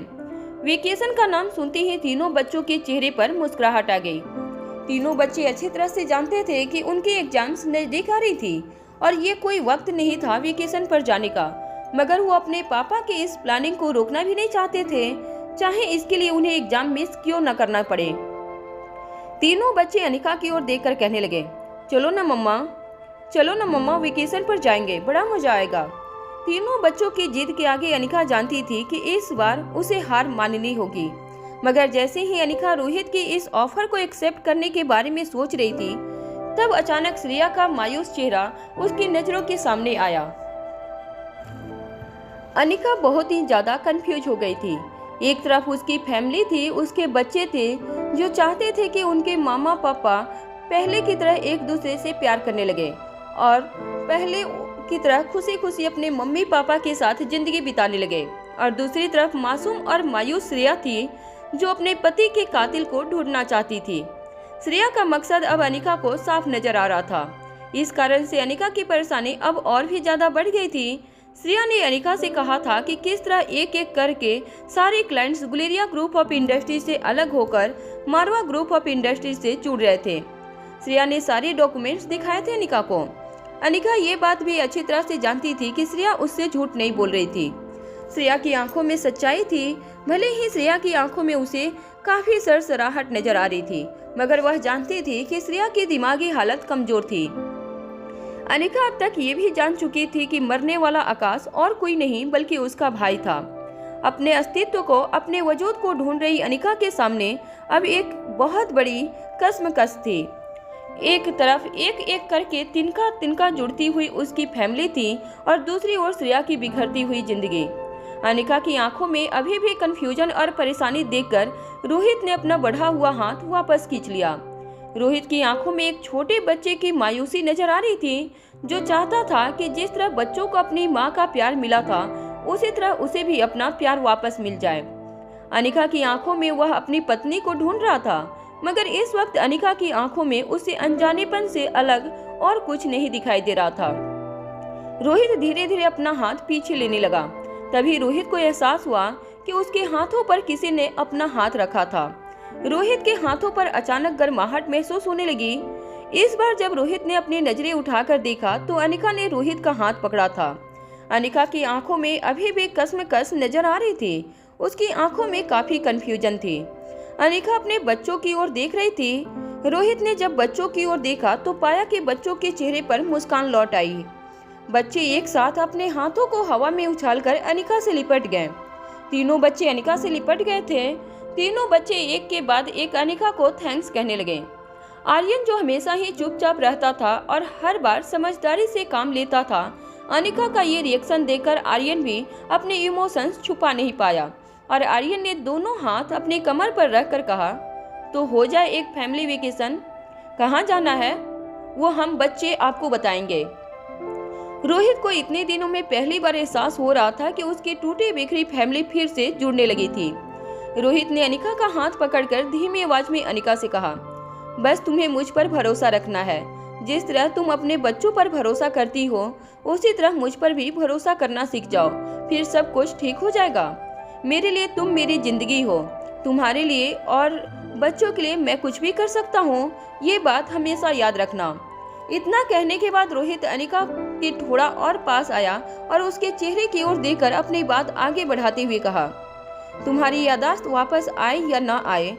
S1: वेकेशन का नाम सुनते ही तीनों बच्चों के चेहरे पर मुस्कुराहट आ गई। तीनों बच्चे अच्छी तरह से जानते थे कि उनकी एग्जाम्स नजदीक आ रही थी और ये कोई वक्त नहीं था वेकेशन पर जाने का। मगर वो अपने पापा के इस प्लानिंग को रोकना भी नहीं चाहते थे, चाहे इसके लिए उन्हें एग्जाम मिस क्यों न करना पड़े। तीनों बच्चे अनिका की ओर देखकर कहने लगे, चलो ना मम्मा, वेकेशन पर जाएंगे, बड़ा मजा आएगा। तीनों बच्चों की जिद के आगे अनिका जानती थी कि इस बार उसे हार माननी होगी। मगर जैसे ही अनिका रोहित की इस ऑफर को एक्सेप्ट करने के बारे में सोच रही थी, तब अचानक श्रेया का मायूस चेहरा उसकी नजरों के सामने आया। अनिका बहुत ही ज्यादा कंफ्यूज हो गई थी। एक तरफ उसकी फैमिली थी, उसके बच्चे थे जो चाहते थे कि उनके मामा पापा पहले की तरह एक दूसरे से प्यार करने लगे और पहले की तरह खुशी खुशी अपने मम्मी पापा के साथ जिंदगी बिताने लगे। और दूसरी तरफ मासूम और मायूस श्रेया थी जो अपने पति के कातिल को ढूंढना चाहती थी। श्रेया का मकसद अब अनिका को साफ नजर आ रहा था। इस कारण से अनिका की परेशानी अब और भी ज्यादा बढ़ गई थी। श्रेया ने अनिका से कहा था कि किस तरह एक एक करके सारे clients Guleria group of industries से अलग होकर मारवा ग्रुप ऑफ इंडस्ट्रीज से जुड़ रहे थे। श्रेया ने सारे डॉक्यूमेंट्स दिखाए थे अनिका को। अनिका ये बात भी अच्छी तरह से जानती थी कि श्रेया उससे झूठ नहीं बोल रही थी। श्रेया की आंखों में सच्चाई थी। भले ही श्रेया की आंखों में उसे काफी सरसराहट नजर आ रही थी, मगर वह जानती थी कि श्रेया की दिमागी हालत कमजोर थी। अनिका अब तक ये भी जान चुकी थी कि मरने वाला आकाश और कोई नहीं बल्कि उसका भाई था। अपने अस्तित्व को, अपने वजूद को ढूंढ रही अनिका के सामने अब एक बहुत बड़ी कश्मकश थी। एक तरफ एक एक करके तिनका तिनका जुड़ती हुई उसकी फैमिली थी और दूसरी ओर श्रेया की बिखरती हुई जिंदगी। अनिका की आंखों में अभी भी कंफ्यूजन और परेशानी देखकर रोहित ने अपना बढ़ा हुआ हाथ वापस खींच लिया। रोहित की आंखों में एक छोटे बच्चे की मायूसी नजर आ रही थी, जो चाहता था कि जिस तरह बच्चों को अपनी माँ का प्यार मिला था उसी तरह उसे भी अपना प्यार वापस मिल जाए। अनिका की आंखों में वह अपनी पत्नी को ढूंढ रहा था, मगर इस वक्त अनिका की आंखों में उसे अनजानेपन से अलग और कुछ नहीं दिखाई दे रहा था। रोहित धीरे धीरे अपना हाथ पीछे लेने लगा। तभी रोहित को एहसास हुआ कि उसके हाथों पर किसी ने अपना हाथ रखा था। रोहित के हाथों पर अचानक गर्माहट महसूस होने लगी। इस बार जब रोहित ने अपनी नजरें उठाकर देखा तो अनिका ने रोहित का हाथ पकड़ा था। अनिका की आंखों में अभी भी कश्मकश नजर आ रही थी। उसकी आंखों में काफी कंफ्यूजन थी। अनिका अपने बच्चों की ओर देख रही थी। रोहित ने जब बच्चों की ओर देखा तो पाया कि बच्चों के चेहरे पर मुस्कान लौट आई। बच्चे एक साथ अपने हाथों को हवा में उछालकर अनिका से लिपट गए। तीनों बच्चे अनिका से लिपट गए थे। तीनों बच्चे एक के बाद एक अनिका को थैंक्स कहने लगे। आर्यन, जो हमेशा ही चुपचाप रहता था और हर बार समझदारी से काम लेता था, अनिका का ये रिएक्शन देखकर आर्यन भी अपने इमोशंस छुपा नहीं पाया और आर्यन ने दोनों हाथ अपने कमर पर रखकर कहा, तो हो जाए एक फैमिली वेकेशन। कहाँ जाना है वो हम बच्चे आपको बताएंगे। रोहित को इतने दिनों में पहली बार एहसास हो रहा था कि उसकी टूटी बिखरी फैमिली फिर से जुड़ने लगी थी। रोहित ने अनिका का हाथ पकड़कर धीमी आवाज में अनिका से कहा, बस तुम्हें मुझ पर भरोसा रखना है। जिस तरह तुम अपने बच्चों पर भरोसा करती हो उसी तरह मुझ पर भी भरोसा करना सीख जाओ, फिर सब कुछ ठीक हो जाएगा। मेरे लिए तुम मेरी जिंदगी हो। तुम्हारे लिए और बच्चों के लिए मैं कुछ भी कर सकता हूँ, ये बात हमेशा याद रखना। इतना कहने के बाद रोहित अनिका के थोड़ा और पास आया और उसके चेहरे की ओर देखकर अपनी बात आगे बढ़ाते हुए कहा, तुम्हारी याददाश्त वापस आए या ना आए,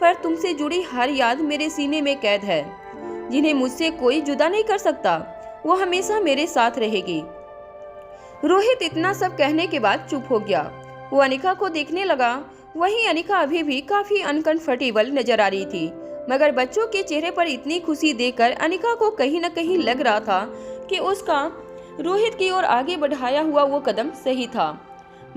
S1: पर तुमसे जुड़ी हर याद मेरे सीने में कैद है, जिन्हें मुझसे कोई जुदा नहीं कर सकता। वो हमेशा मेरे साथ रहेगी। रोहित इतना सब कहने के बाद चुप हो गया। वो अनिका को देखने लगा। वहीं अनिका अभी भी काफी अनकंफर्टेबल नजर आ रही थी, मगर बच्चों के चेहरे पर इतनी खुशी देखकर अनिका को कहीं न कहीं लग रहा था कि उसका रोहित की ओर आगे बढ़ाया हुआ वो कदम सही था।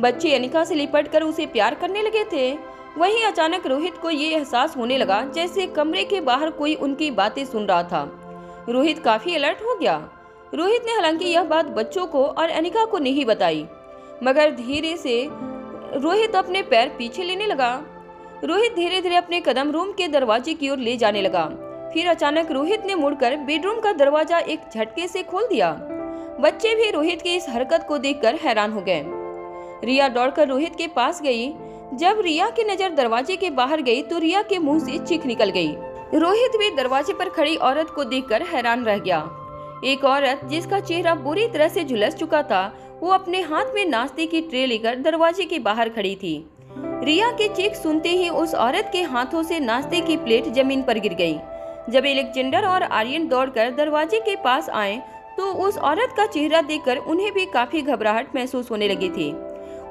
S1: बच्चे अनिका से लिपटकर उसे प्यार करने लगे थे। वहीं अचानक रोहित को ये एहसास होने लगा जैसे कमरे के बाहर कोई उनकी बातें सुन रहा था। रोहित काफी अलर्ट हो गया। रोहित ने हालांकि यह बात बच्चों को और अनिका को नहीं बताई, मगर धीरे से रोहित अपने पैर पीछे लेने लगा। रोहित धीरे धीरे अपने कदम रूम के दरवाजे की ओर ले जाने लगा। फिर अचानक रोहित ने मुड़कर बेडरूम का दरवाजा एक झटके से खोल दिया। बच्चे भी रोहित की इस हरकत को देखकर हैरान हो गए। रिया दौड़कर रोहित के पास गई। जब रिया की नजर दरवाजे के बाहर गई तो रिया के मुंह से चीख निकल गई। रोहित भी दरवाजे पर खड़ी औरत को देखकर हैरान रह गया। एक औरत जिसका चेहरा बुरी तरह से झुलस चुका था, वो अपने हाथ में नाश्ते की ट्रे लेकर दरवाजे के बाहर खड़ी थी। रिया की चीख सुनते ही उस औरत के हाथों से नाश्ते की प्लेट जमीन पर गिर गई। जब एलेक्जेंडर और आर्यन दौड़कर दरवाजे के पास आए तो उस औरत का चेहरा देखकर उन्हें भी काफी घबराहट महसूस होने लगी थी।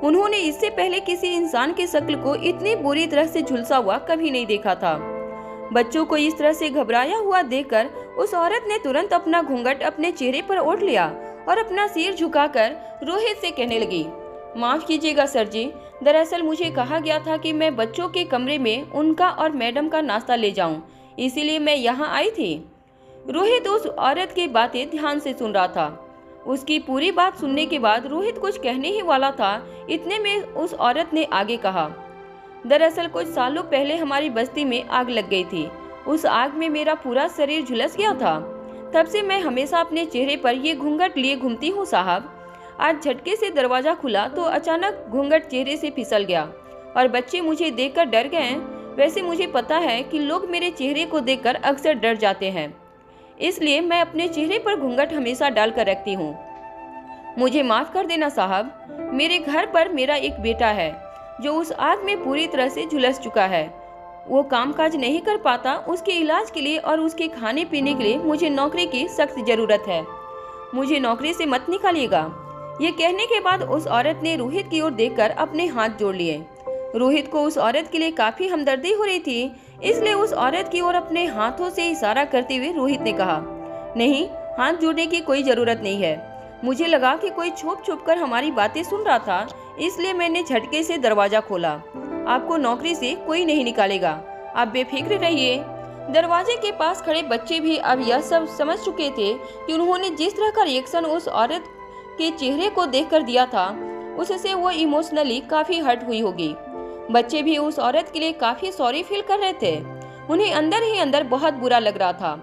S1: उन्होंने इससे पहले किसी इंसान की शक्ल को इतनी बुरी तरह से झुलसा हुआ कभी नहीं देखा था। बच्चों को इस तरह से घबराया हुआ देखकर उस औरत ने तुरंत अपना घूंघट अपने चेहरे पर ओढ़ लिया और अपना सिर झुकाकर रोहित से कहने लगी, माफ कीजिएगा सर जी, दरअसल मुझे कहा गया था कि मैं बच्चों के कमरे में उनका और मैडम का नाश्ता ले जाऊं, इसीलिए मैं यहाँ आई थी। रोहित उस औरत की बातें ध्यान से सुन रहा था। उसकी पूरी बात सुनने के बाद रोहित कुछ कहने ही वाला था, इतने में उस औरत ने आगे कहा, दरअसल कुछ सालों पहले हमारी बस्ती में आग लग गई थी। उस आग में मेरा पूरा शरीर झुलस गया था। तब से मैं हमेशा अपने चेहरे पर ये घूंघट लिए घूमती हूँ साहब। आज झटके से दरवाज़ा खुला तो अचानक घूंघट चेहरे से फिसल गया और बच्चे मुझे देखकर डर गए। वैसे मुझे पता है कि लोग मेरे चेहरे को देखकर अक्सर डर जाते हैं, इसलिए मैं अपने चेहरे पर घूंघट हमेशा डाल कर रखती हूँ। मुझे माफ़ कर देना साहब। मेरे घर पर मेरा एक बेटा है जो उस आग में पूरी तरह से झुलस चुका है। वो कामकाज नहीं कर पाता। उसके इलाज के लिए और उसके खाने पीने के लिए मुझे नौकरी की सख्त ज़रूरत है। मुझे नौकरी से मत निकालिएगा। ये कहने के बाद उस औरत ने रोहित की ओर देखकर अपने हाथ जोड़ लिए। रोहित को उस औरत के लिए काफ़ी हमदर्दी हो रही थी, इसलिए उस औरत की ओर अपने हाथों से इशारा करते हुए रोहित ने कहा, नहीं, हाथ जोड़ने की कोई ज़रूरत नहीं है। मुझे लगा कि कोई छुप छुप कर हमारी बातें सुन रहा था, इसलिए मैंने झटके से दरवाज़ा खोला। आपको नौकरी से कोई नहीं निकालेगा, आप बेफिक्र रहिए। दरवाजे के पास खड़े बच्चे भी अब यह सब समझ चुके थे कि उन्होंने जिस तरह का रिएक्शन उस औरत के चेहरे को देखकर दिया था, उससे वो इमोशनली काफ़ी हर्ट हुई होगी। बच्चे भी उस औरत के लिए काफ़ी सॉरी फील कर रहे थे। उन्हें अंदर ही अंदर बहुत बुरा लग रहा था।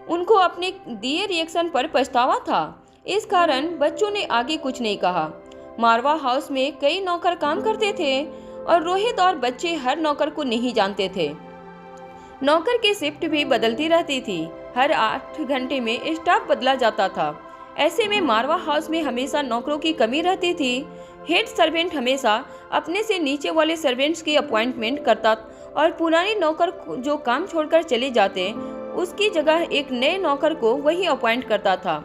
S1: उनको अपने दिए रिएक्शन पर पछतावा था। इस कारण बच्चों ने आगे कुछ नहीं कहा। मारवा हाउस में कई नौकर काम करते थे और रोहित और बच्चे हर नौकर को नहीं जानते थे। नौकर की शिफ्ट भी बदलती रहती थी। हर 8 घंटे में स्टाफ बदला जाता था। ऐसे में मारवा हाउस में हमेशा नौकरों की कमी रहती थी। हेड सर्वेंट हमेशा अपने से नीचे वाले सर्वेंट्स की अपॉइंटमेंट करता और पुराने नौकर जो काम छोड़कर चले जाते, उसकी जगह एक नए नौकर को वही अपॉइंट करता था।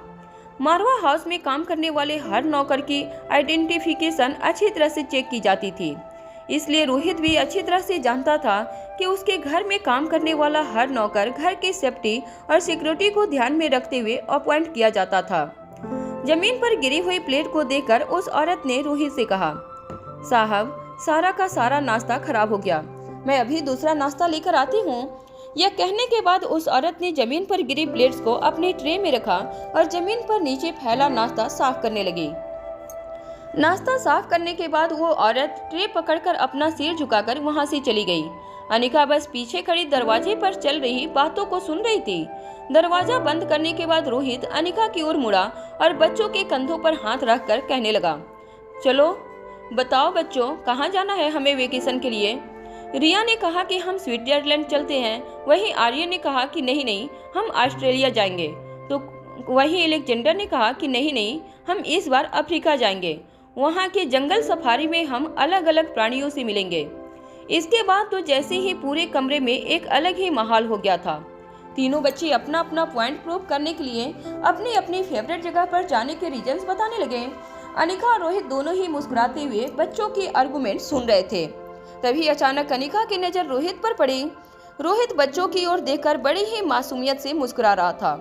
S1: मारवा हाउस में काम करने वाले हर नौकर की आइडेंटिफिकेशन अच्छी तरह से चेक की जाती थी, इसलिए रोहित भी अच्छी तरह से जानता था कि उसके घर में काम करने वाला हर नौकर घर की सेफ्टी और सिक्योरिटी को ध्यान में रखते हुए अपॉइंट किया जाता था। जमीन पर गिरी हुई प्लेट को देखकर उस औरत ने रोहित से कहा, साहब, सारा का सारा नाश्ता खराब हो गया, मैं अभी दूसरा नाश्ता लेकर आती हूँ। यह कहने के बाद उस औरत ने जमीन पर गिरी प्लेट्स को अपने ट्रे में रखा और जमीन पर नीचे फैला नाश्ता साफ करने लगी। नाश्ता साफ करने के बाद वो औरत ट्रे पकड़कर अपना सिर झुकाकर वहां से चली गई। अनिका बस पीछे खड़ी दरवाजे पर चल रही बातों को सुन रही थी। दरवाजा बंद करने के बाद रोहित अनिका की ओर मुड़ा और बच्चों के कंधों पर हाथ रखकर कहने लगा, चलो बताओ बच्चों, कहाँ जाना है हमें वेकेशन के लिए? रिया ने कहा कि हम स्विट्जरलैंड चलते हैं। वहीं आर्यन ने कहा कि नहीं, हम ऑस्ट्रेलिया जाएंगे। तो वहीं एलेक्जेंडर ने कहा कि नहीं, हम इस बार अफ्रीका जाएंगे। वहाँ के जंगल सफारी में हम अलग अलग प्राणियों से मिलेंगे। इसके बाद तो जैसे ही पूरे कमरे में एक अलग ही माहौल हो गया था। तीनों बच्चे अपना अपना पॉइंट प्रूव करने के लिए अपनी अपनी फेवरेट जगह पर जाने के रीजंस बताने लगे। अनिका और रोहित दोनों ही मुस्कुराते हुए बच्चों की आर्गुमेंट सुन रहे थे। तभी अचानक अनिका की नज़र रोहित पर पड़ी। रोहित बच्चों की ओर देखकर बड़ी ही मासूमियत से मुस्कुरा रहा था।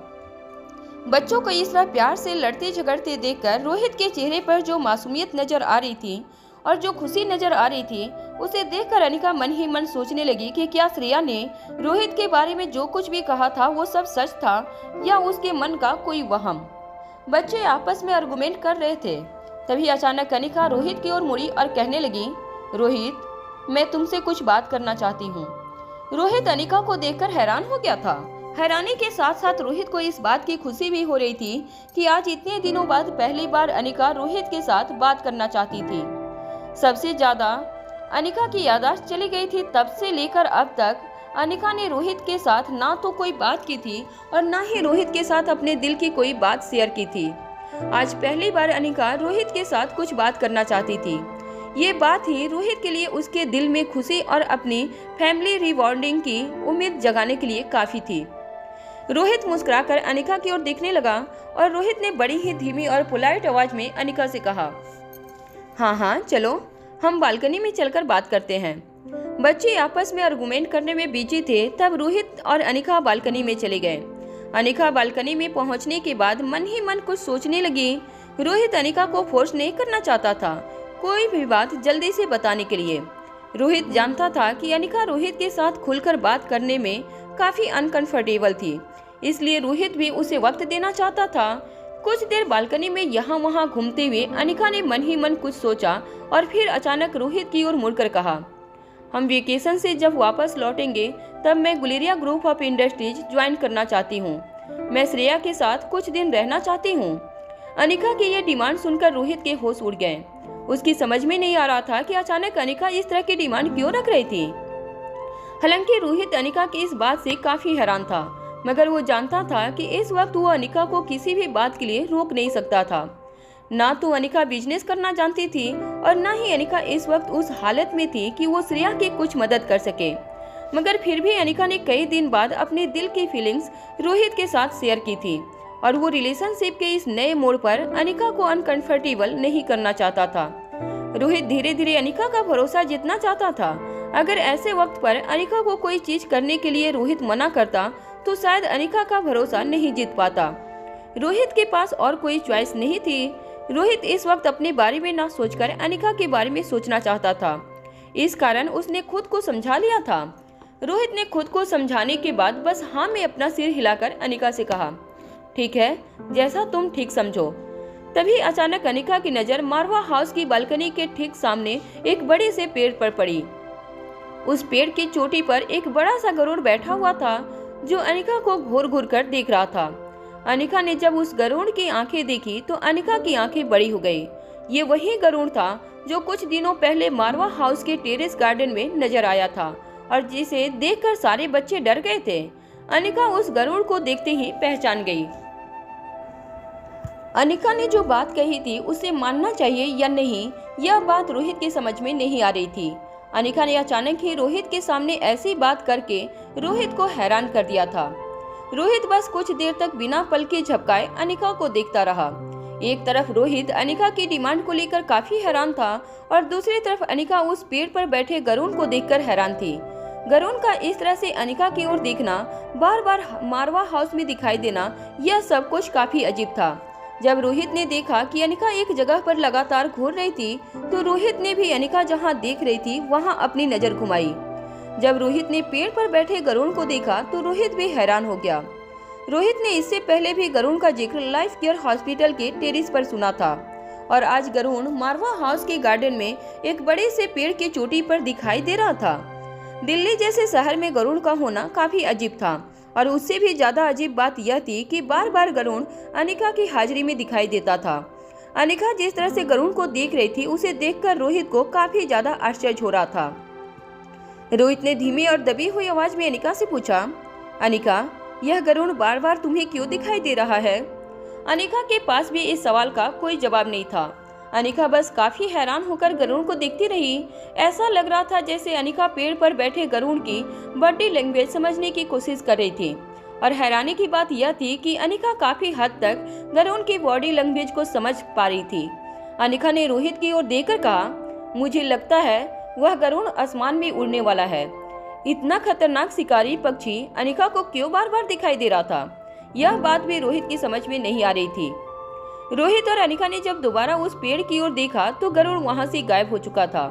S1: बच्चों को इस तरह प्यार से लड़ते झगड़ते देखकर रोहित के चेहरे पर जो मासूमियत नजर आ रही थी और जो खुशी नजर आ रही थी, उसे देखकर अनिका मन ही मन सोचने लगी कि क्या श्रेया ने रोहित के बारे में जो कुछ भी कहा था वो सब सच था या उसके मन का कोई वहम। बच्चे आपस में आर्गुमेंट कर रहे थे। तभी अचानक अनिका रोहित की ओर मुड़ी और कहने लगी, रोहित, मैं तुमसे कुछ बात करना चाहती हूँ। रोहित अनिका को देखकर हैरान हो गया था। हैरानी के साथ साथ रोहित को इस बात की खुशी भी हो रही थी कि आज इतने दिनों बाद पहली बार अनिका रोहित के साथ बात करना चाहती थी। सबसे ज्यादा अनिका की याददाश्त चली गई थी। तब से लेकर अब तक अनिका ने रोहित के साथ ना तो कोई बात की थी और ना ही रोहित के साथ अपने दिल की कोई बात शेयर की थी। आज पहली बार अनिका रोहित के साथ कुछ बात करना चाहती थी। ये बात ही रोहित के लिए उसके दिल में खुशी और अपनी फैमिली रिवॉर्डिंग की उम्मीद जगाने के लिए काफी थी। रोहित मुस्कुराकर अनिका की ओर देखने लगा और रोहित ने बड़ी ही धीमी और पोलाइट आवाज में अनिका से कहा, हाँ, चलो हम बालकनी में चलकर बात करते हैं। बच्चे आपस में आर्गुमेंट करने में बिजी थे। तब रोहित और अनिका बालकनी में चले गए। अनिका बालकनी में पहुंचने के बाद मन ही मन कुछ सोचने लगी। रोहित अनिका को फोर्स नहीं करना चाहता था कोई भी बात जल्दी से बताने के लिए। रोहित जानता था कि अनिका रोहित के साथ खुलकर बात करने में काफी अनकंफर्टेबल थी, इसलिए रोहित भी उसे वक्त देना चाहता था। कुछ देर बालकनी में यहाँ वहाँ घूमते हुए अनिका ने मन ही मन कुछ सोचा और फिर अचानक रोहित की ओर मुड़कर कहा, हम वेकेशन से जब वापस लौटेंगे तब मैं Guleria group of industries join करना चाहती हूँ। मैं श्रेया के साथ कुछ दिन रहना चाहती हूँ। अनिका की यह डिमांड सुनकर रोहित के होश उड़ गए। उसकी समझ में नहीं आ रहा था कि अचानक अनिका इस तरह की डिमांड क्यों रख रही थी। हालांकि रोहित अनिका की इस बात से काफी हैरान था, मगर वो जानता था कि इस वक्त वो अनिका को किसी भी बात के लिए रोक नहीं सकता था। ना तो अनिका बिजनेस करना जानती थी और ना ही अनिका इस वक्त उस हालत में थी कि वो श्रेया की कुछ मदद कर सके। मगर फिर भी अनिका ने कई दिन बाद अपने दिल की फीलिंग्स रोहित के साथ शेयर की थी और वो रिलेशनशिप के इस नए मोड़ पर अनिका को अनकंफर्टेबल नहीं करना चाहता था। रोहित धीरे धीरे अनिका का भरोसा जीतना चाहता था। अगर ऐसे वक्त पर अनिका को कोई चीज करने के लिए रोहित मना करता तो शायद अनिका का भरोसा नहीं जीत पाता। रोहित के पास और कोई चॉइस नहीं थी। रोहित इस वक्त अपने बारे में ना सोचकर अनिका के बारे में सोचना चाहता था। इस कारण उसने खुद को समझा लिया था। रोहित ने खुद को समझाने के बाद बस हाँ में अपना सिर हिलाकर अनिका से कहा, ठीक है, जैसा तुम ठीक समझो। तभी अचानक अनिका की नजर मारवा हाउस की बालकनी के ठीक सामने एक बड़े से पेड़ पर पड़ी। उस पेड़ की चोटी पर एक बड़ा सा गरुड़ बैठा हुआ था जो अनिका को घूर घूर कर देख रहा था। अनिका ने जब उस गरुड़ की आंखें देखी तो अनिका की आंखें बड़ी हो गई। ये वही गरुड़ था जो कुछ दिनों पहले मारवा हाउस के टेरेस गार्डन में नजर आया था और जिसे देखकर सारे बच्चे डर गए थे। अनिका उस गरुड़ को देखते ही पहचान गई। अनिका ने जो बात कही थी उसे मानना चाहिए या नहीं, यह बात रोहित की समझ में नहीं आ रही थी। अनिका ने अचानक ही रोहित के सामने ऐसी बात करके रोहित को हैरान कर दिया था। रोहित बस कुछ देर तक बिना पलके झपकाए अनिका को देखता रहा। एक तरफ रोहित अनिका की डिमांड को लेकर काफी हैरान था और दूसरी तरफ अनिका उस पेड़ पर बैठे गरुड़ को देखकर हैरान थी। गरुड़ का इस तरह से अनिका की ओर देखना, बार बार मारवा हाउस में दिखाई देना, यह सब कुछ काफी अजीब था। जब रोहित ने देखा कि अनिका एक जगह पर लगातार घूर रही थी तो रोहित ने भी अनिका जहां देख रही थी वहां अपनी नजर घुमाई। जब रोहित ने पेड़ पर बैठे गरुड़ को देखा तो रोहित भी हैरान हो गया। रोहित ने इससे पहले भी गरुड़ का जिक्र लाइफ केयर हॉस्पिटल के टेरेस पर सुना था और आज गरुड़ मारवा हाउस के गार्डन में एक बड़े से पेड़ की चोटी पर दिखाई दे रहा था। दिल्ली जैसे शहर में गरुड़ का होना काफी अजीब था और उससे भी ज्यादा अजीब बात यह थी कि बार बार गरुड़ अनिका की हाजिरी में दिखाई देता था। अनिका जिस तरह से गरुड़ को देख रही थी उसे देखकर रोहित को काफी ज्यादा आश्चर्य हो रहा था। रोहित ने धीमी और दबी हुई आवाज में अनिका से पूछा, अनिका, यह गरुड़ बार बार तुम्हें क्यों दिखाई दे रहा है? अनिका के पास भी इस सवाल का कोई जवाब नहीं था। अनिका बस काफी हैरान होकर गरुड़ को देखती रही। ऐसा लग रहा था जैसे अनिका पेड़ पर बैठे गरुड़ की बॉडी लैंग्वेज समझने की कोशिश कर रही थी और हैरानी की बात यह थी कि अनिका काफी हद तक गरुड़ की बॉडी लैंग्वेज को समझ पा रही थी। अनिका ने रोहित की ओर देखकर कहा, मुझे लगता है वह गरुड़ आसमान में उड़ने वाला है। इतना खतरनाक शिकारी पक्षी अनिका को क्यों बार बार दिखाई दे रहा था, यह बात भी रोहित की समझ में नहीं आ रही थी। रोहित और अनिका ने जब दोबारा उस पेड़ की ओर देखा तो गरुड़ वहां से गायब हो चुका था।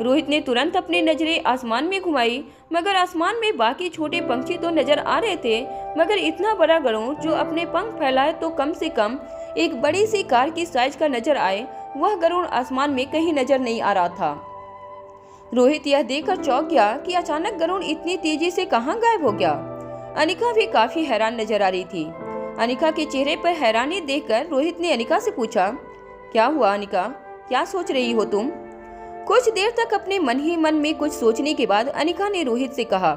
S1: रोहित ने तुरंत अपनी नजरें आसमान में घुमाई, मगर आसमान में बाकी छोटे पंछी तो नजर आ रहे थे, मगर इतना बड़ा गरुड़ जो अपने पंख फैलाए तो कम से कम एक बड़ी सी कार की साइज का नजर आए, वह गरुड़ आसमान में कहीं नजर नहीं आ रहा था। रोहित यह देखकर चौंक गया कि अचानक गरुड़ इतनी तेजी से कहाँ गायब हो गया। अनिका भी काफी हैरान नजर आ रही थी। अनिका के चेहरे पर हैरानी देखकर रोहित ने अनिका से पूछा, क्या हुआ अनिका, क्या सोच रही हो तुम? कुछ देर तक अपने मन ही मन में कुछ सोचने के बाद अनिका ने रोहित से कहा,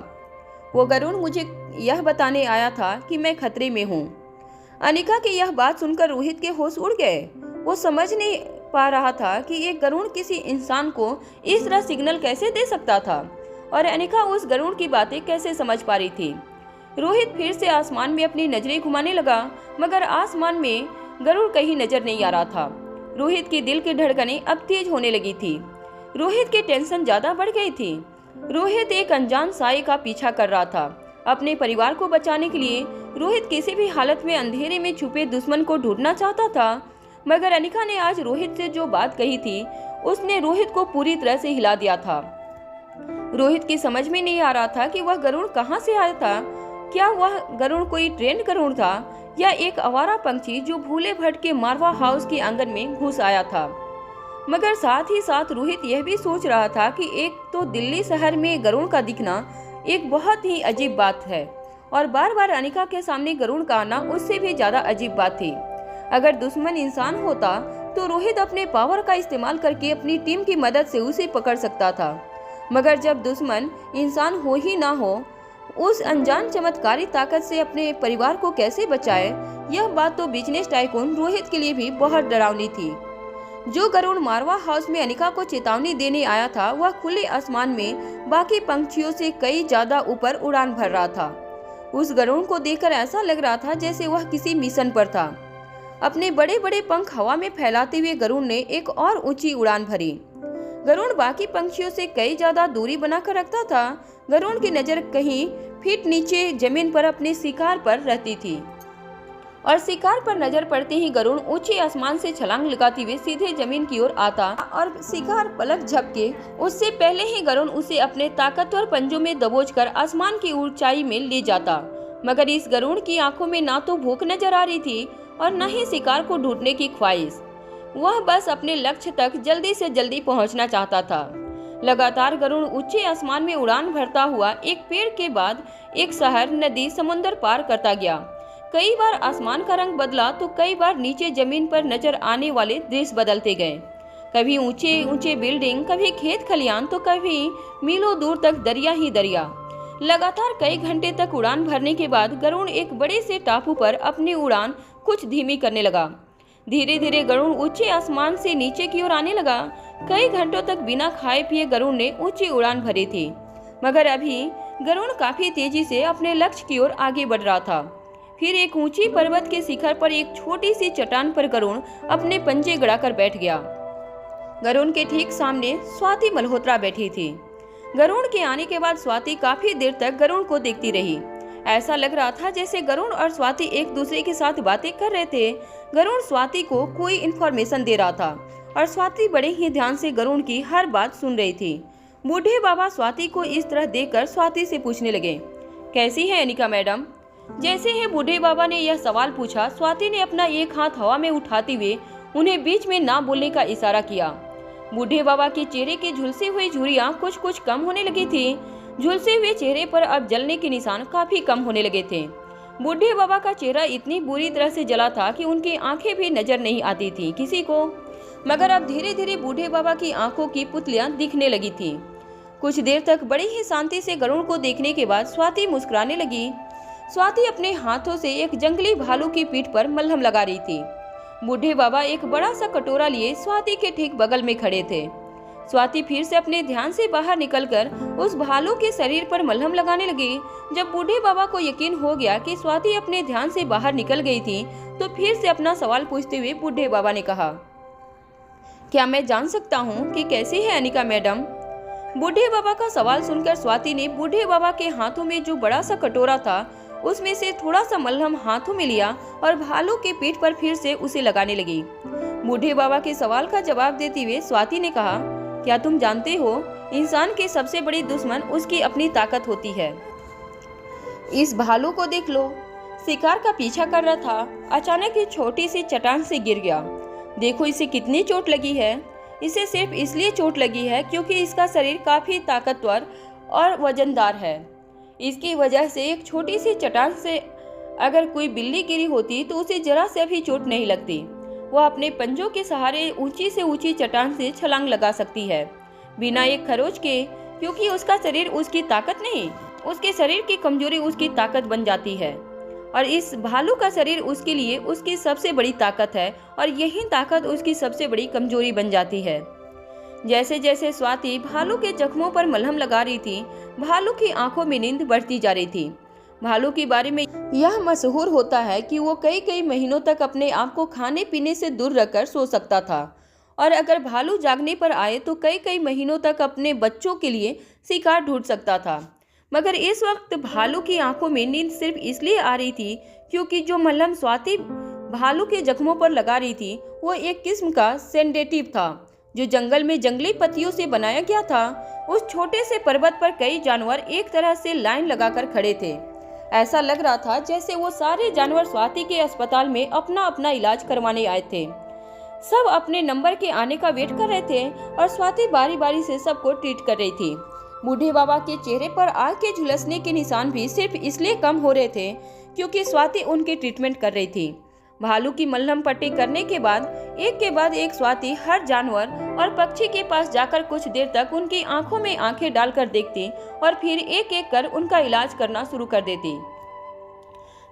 S1: वो गरुड़ मुझे यह बताने आया था कि मैं खतरे में हूँ। अनिका की यह बात सुनकर रोहित के होश उड़ गए। वो समझ नहीं पा रहा था कि एक गरुड़ किसी इंसान को इस तरह सिग्नल कैसे दे सकता था और अनिका उस गरुड़ की बातें कैसे समझ पा रही थी। रोहित फिर से आसमान में अपनी नजरें घुमाने लगा, मगर आसमान में गरुड़ कहीं नजर नहीं आ रहा था। रोहित के दिल की धड़कनें अब तेज होने लगी थी। रोहित की टेंशन ज्यादा बढ़ गई थी। रोहित एक अनजान साए का पीछा कर रहा था। अपने परिवार को बचाने के लिए रोहित किसी भी हालत में अंधेरे में छुपे दुश्मन को ढूंढना चाहता था, मगर अनिका ने आज रोहित से जो बात कही थी उसने रोहित को पूरी तरह से हिला दिया था। रोहित की समझ में नहीं आ रहा था कि वह गरुड़ कहाँ से आया था। क्या वह गरुड़ कोई ट्रेंड गरुड़ था या एक आवारा पंछी जो भूले भटके मारवा हाउस के आंगन में घुस आया था? मगर साथ ही साथ रोहित यह भी सोच रहा था कि एक तो दिल्ली शहर में गरुड़ का दिखना एक बहुत ही अजीब बात है और बार बार अनिका के सामने गरुड़ का आना उससे भी ज्यादा अजीब बात थी। अगर दुश्मन इंसान होता तो रोहित अपने पावर का इस्तेमाल करके अपनी टीम की मदद से उसे पकड़ सकता था, मगर जब दुश्मन इंसान हो ही ना हो, उस अनजान चमत्कारी ताकत से अपने परिवार को कैसे बचाए, यह बात तो बिजनेस टाइकून रोहित के लिए भी बहुत डरावनी थी। जो गरुड़ मारवा हाउस में अनिका को चेतावनी देने आया था, वह खुले आसमान में बाकी पंछियों से कई ज्यादा ऊपर उड़ान भर रहा था। उस गरुड़ को देखकर ऐसा लग रहा था जैसे वह किसी मिशन पर था। अपने बड़े बड़े पंख हवा में फैलाते हुए गरुड़ ने एक और ऊंची उड़ान भरी। गरुड़ बाकी पंछियों से कई ज्यादा दूरी बनाकर रखता था। गरुड़ की नजर कहीं फीट नीचे जमीन पर अपने शिकार पर रहती थी और शिकार पर नजर पड़ते ही गरुड़ ऊंचे आसमान से छलांग लगाते हुए सीधे जमीन की ओर आता और शिकार पलक झपके उससे पहले ही गरुड़ उसे अपने ताकतवर पंजों में दबोचकर आसमान की ऊंचाई में ले जाता। मगर इस गरुड़ की आंखों में ना तो भूख नजर आ रही थी और न ही शिकार को ढूंढने की ख्वाहिश। वह बस अपने लक्ष्य तक जल्दी से जल्दी पहुंचना चाहता था। लगातार गरुड़ ऊंचे आसमान में उड़ान भरता हुआ एक पेड़ के बाद एक शहर, नदी, समुद्र पार करता गया। कई बार आसमान का रंग बदला तो कई बार नीचे जमीन पर नजर आने वाले दृश्य बदलते गए। कभी ऊंचे ऊंचे बिल्डिंग, कभी खेत खलियान, तो कभी मीलों दूर तक दरिया ही दरिया। लगातार कई घंटे तक उड़ान भरने के बाद गरुड़ एक बड़े से टापू पर अपनी उड़ान कुछ धीमी करने लगा। धीरे धीरे गरुड़ ऊंचे आसमान से नीचे की ओर आने लगा। कई घंटों तक बिना खाए पिए गरुड़ ने ऊंची उड़ान भरी थी, मगर अभी गरुड़ काफी तेजी से अपने लक्ष्य की ओर आगे बढ़ रहा था। फिर एक ऊंची पर्वत के शिखर पर एक छोटी सी चट्टान पर गरुड़ अपने पंजे गड़ाकर बैठ गया। गरुड़ के ठीक सामने स्वाति मल्होत्रा बैठी थी। गरुड़ के आने के बाद स्वाति काफी देर तक गरुड़ को देखती रही। ऐसा लग रहा था जैसे गरुड़ और स्वाति एक दूसरे के साथ बातें कर रहे थे। गरुड़ स्वाति को कोई इन्फॉर्मेशन दे रहा था और स्वाति बड़े ही ध्यान से गरुड़ की हर बात सुन रही थी। बूढ़े बाबा स्वाति को इस तरह देखकर स्वाति से पूछने लगे, कैसी है अनिका मैडम? जैसे ही बूढ़े बाबा ने यह सवाल पूछा, स्वाति ने अपना एक हाथ हवा में उठाते हुए उन्हें बीच में ना बोलने का इशारा किया। बूढ़े बाबा के चेहरे की झुलसी हुई झुर्रियां कुछ कुछ कम होने लगी थी। झुलसे हुए चेहरे पर अब जलने के निशान काफी कम होने लगे थे। बूढ़े बाबा का चेहरा इतनी बुरी तरह से जला था कि उनकी आंखें भी नजर नहीं आती थी किसी को। मगर अब धीरे धीरे बूढ़े बाबा की आंखों की पुतलियां दिखने लगी थी। कुछ देर तक बड़ी ही शांति से गरुड़ को देखने के बाद स्वाति मुस्कुराने लगी। स्वाति अपने हाथों से एक जंगली भालू की पीठ पर मलहम लगा रही थी। बूढ़े बाबा एक बड़ा सा कटोरा लिए स्वाति के ठीक बगल में खड़े थे। स्वाति फिर से अपने ध्यान से बाहर निकलकर उस भालू के शरीर पर मलहम लगाने लगी। जब बूढ़े बाबा को यकीन हो गया कि स्वाति अपने ध्यान से बाहर निकल गई थी, तो फिर से अपना सवाल पूछते हुए बूढ़े बाबा ने कहा, क्या मैं जान सकता हूँ कि कैसी है अनिका मैडम? बूढ़े बाबा का सवाल सुनकर स्वाति ने बूढ़े बाबा के हाथों में जो बड़ा सा कटोरा था उसमें से थोड़ा सा मलहम हाथों में लिया और भालू के पीठ पर फिर से उसे लगाने लगी। बूढ़े बाबा के सवाल का जवाब देते हुए स्वाति ने कहा, क्या तुम जानते हो, इंसान की सबसे बड़ी दुश्मन उसकी अपनी ताकत होती है। इस भालू को देख लो, शिकार का पीछा कर रहा था, अचानक एक छोटी सी चट्टान से गिर गया। देखो इसे कितनी चोट लगी है। इसे सिर्फ इसलिए चोट लगी है क्योंकि इसका शरीर काफी ताकतवर और वजनदार है। इसकी वजह से एक छोटी सी चट्टान से अगर कोई बिल्ली गिरी होती तो उसे जरा से भी चोट नहीं लगती। वह अपने पंजों के सहारे ऊंची से ऊंची चट्टान से छलांग लगा सकती है बिना एक खरोच के, क्योंकि उसका शरीर उसकी ताकत नहीं, उसके शरीर की कमजोरी उसकी ताकत बन जाती है। और इस भालू का शरीर उसके लिए उसकी सबसे बड़ी ताकत है और यही ताकत उसकी सबसे बड़ी कमजोरी बन जाती है। जैसे जैसे स्वाति भालू के जख्मों पर मलहम लगा रही थी, भालू की आंखों में नींद बढ़ती जा रही थी। भालू के बारे में यह मशहूर होता है कि वो कई कई महीनों तक अपने आप को खाने पीने से दूर रखकर सो सकता था, और अगर भालू जागने पर आए तो कई कई महीनों तक अपने बच्चों के लिए शिकार ढूंढ सकता था। मगर इस वक्त भालू की आंखों में नींद सिर्फ इसलिए आ रही थी क्योंकि जो मलहम स्वाति भालू के जख्मों पर लगा रही थी वो एक किस्म का सेडेटिव था जो जंगल में जंगली पत्तियों से बनाया गया था। उस छोटे से पर्वत पर कई जानवर एक तरह से लाइन लगाकर खड़े थे। ऐसा लग रहा था जैसे वो सारे जानवर स्वाति के अस्पताल में अपना अपना इलाज करवाने आए थे। सब अपने नंबर के आने का वेट कर रहे थे और स्वाति बारी बारी से सबको ट्रीट कर रही थी। बूढ़े बाबा के चेहरे पर आग के झुलसने के निशान भी सिर्फ इसलिए कम हो रहे थे क्योंकि स्वाति उनकी ट्रीटमेंट कर रही थी। भालू की मलहम पट्टी करने के बाद एक स्वाति हर जानवर और पक्षी के पास जाकर कुछ देर तक उनकी आंखों में आंखें डालकर देखती और फिर एक एक कर उनका इलाज करना शुरू कर देती।